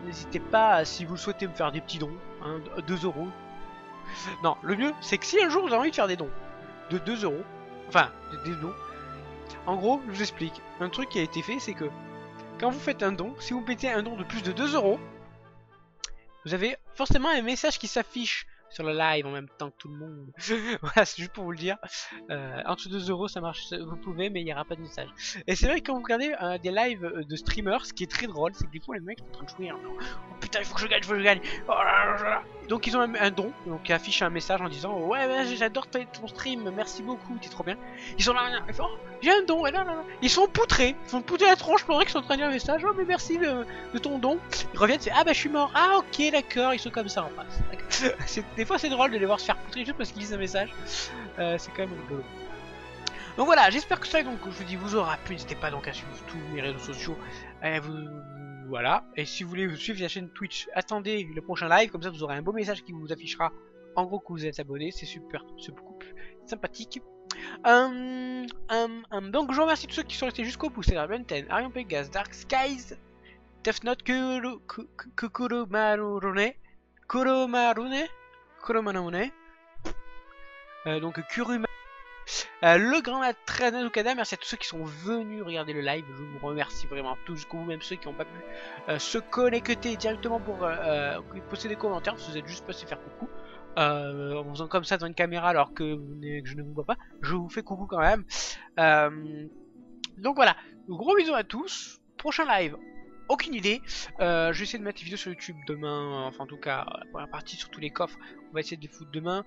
N'hésitez pas, si vous le souhaitez, me faire des petits dons, 2 €. Non, le mieux, c'est que si un jour vous avez envie de faire des dons de 2 €, enfin, des dons, en gros, je vous explique. Un truc qui a été fait, c'est que quand vous faites un don, si vous mettez un don de plus de 2 €, vous avez forcément un message qui s'affiche sur le live en même temps que tout le monde. Voilà, c'est juste pour vous le dire. En dessous de 2 € ça marche, vous pouvez, mais il n'y aura pas de message. Et c'est vrai que quand vous regardez des lives de streamers, ce qui est très drôle, c'est que des fois les mecs sont en train de jouer. Oh putain, il faut que je gagne, il faut que je gagne. Oh là là là. Donc ils ont un don, donc qui affiche un message en disant ouais, j'adore ton stream, merci beaucoup, t'es trop bien. Ils sont là, ils font, oh, j'ai un don, et là. Ils sont poutrés, ils font poutrer la tronche pendant qu'ils sont en train de dire un message. Oh mais merci de ton don. Ils reviennent, c'est ah bah je suis mort. Ah ok d'accord, ils sont comme ça en face. Des fois c'est drôle de les voir se faire poutrer juste parce qu'ils lisent un message. C'est quand même rigolo. Donc voilà, j'espère que ça donc je vous dis vous aura plu. N'hésitez pas donc à suivre tous mes réseaux sociaux. Voilà. Et si vous voulez suivre la chaîne Twitch, attendez le prochain live, comme ça vous aurez un beau message qui vous affichera en gros que vous êtes abonné. C'est super, c'est beaucoup plus sympathique. Donc je vous remercie tous ceux qui sont restés jusqu'au bout. C'est Benten, Arion Pegas, Dark Skies, Death Note, Kuromarune, donc Kuruma Le grand maître Nadokada, merci à tous ceux qui sont venus regarder le live. Je vous remercie vraiment tous jusqu'au bout, même ceux qui n'ont pas pu se connecter directement pour poster des commentaires, parce que vous êtes juste passé faire coucou. En faisant comme ça dans une caméra alors que je ne vous vois pas, je vous fais coucou quand même. Donc voilà, gros bisous à tous. Prochain live, aucune idée. Je vais essayer de mettre des vidéos sur YouTube demain. Enfin, en tout cas, la première partie sur tous les coffres, on va essayer de les foutre demain.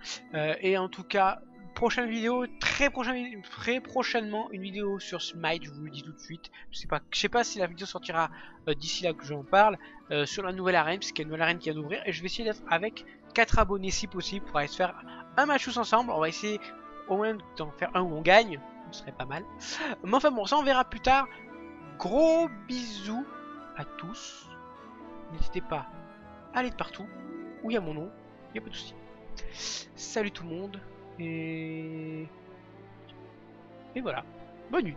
Et en tout cas, prochaine vidéo, très prochainement, une vidéo sur Smite. Je vous le dis tout de suite. Je sais pas si la vidéo sortira d'ici là que j'en parle. Sur la nouvelle arène, parce qu'il y a une nouvelle arène qui vient d'ouvrir. Et je vais essayer d'être avec 4 abonnés si possible pour aller se faire un match tous ensemble. On va essayer au moins d'en faire un où on gagne. Ce serait pas mal. Mais enfin bon, ça on verra plus tard. Gros bisous à tous. N'hésitez pas à aller de partout où il y a mon nom. Il n'y a pas de souci. Salut tout le monde. Et voilà. Bonne nuit.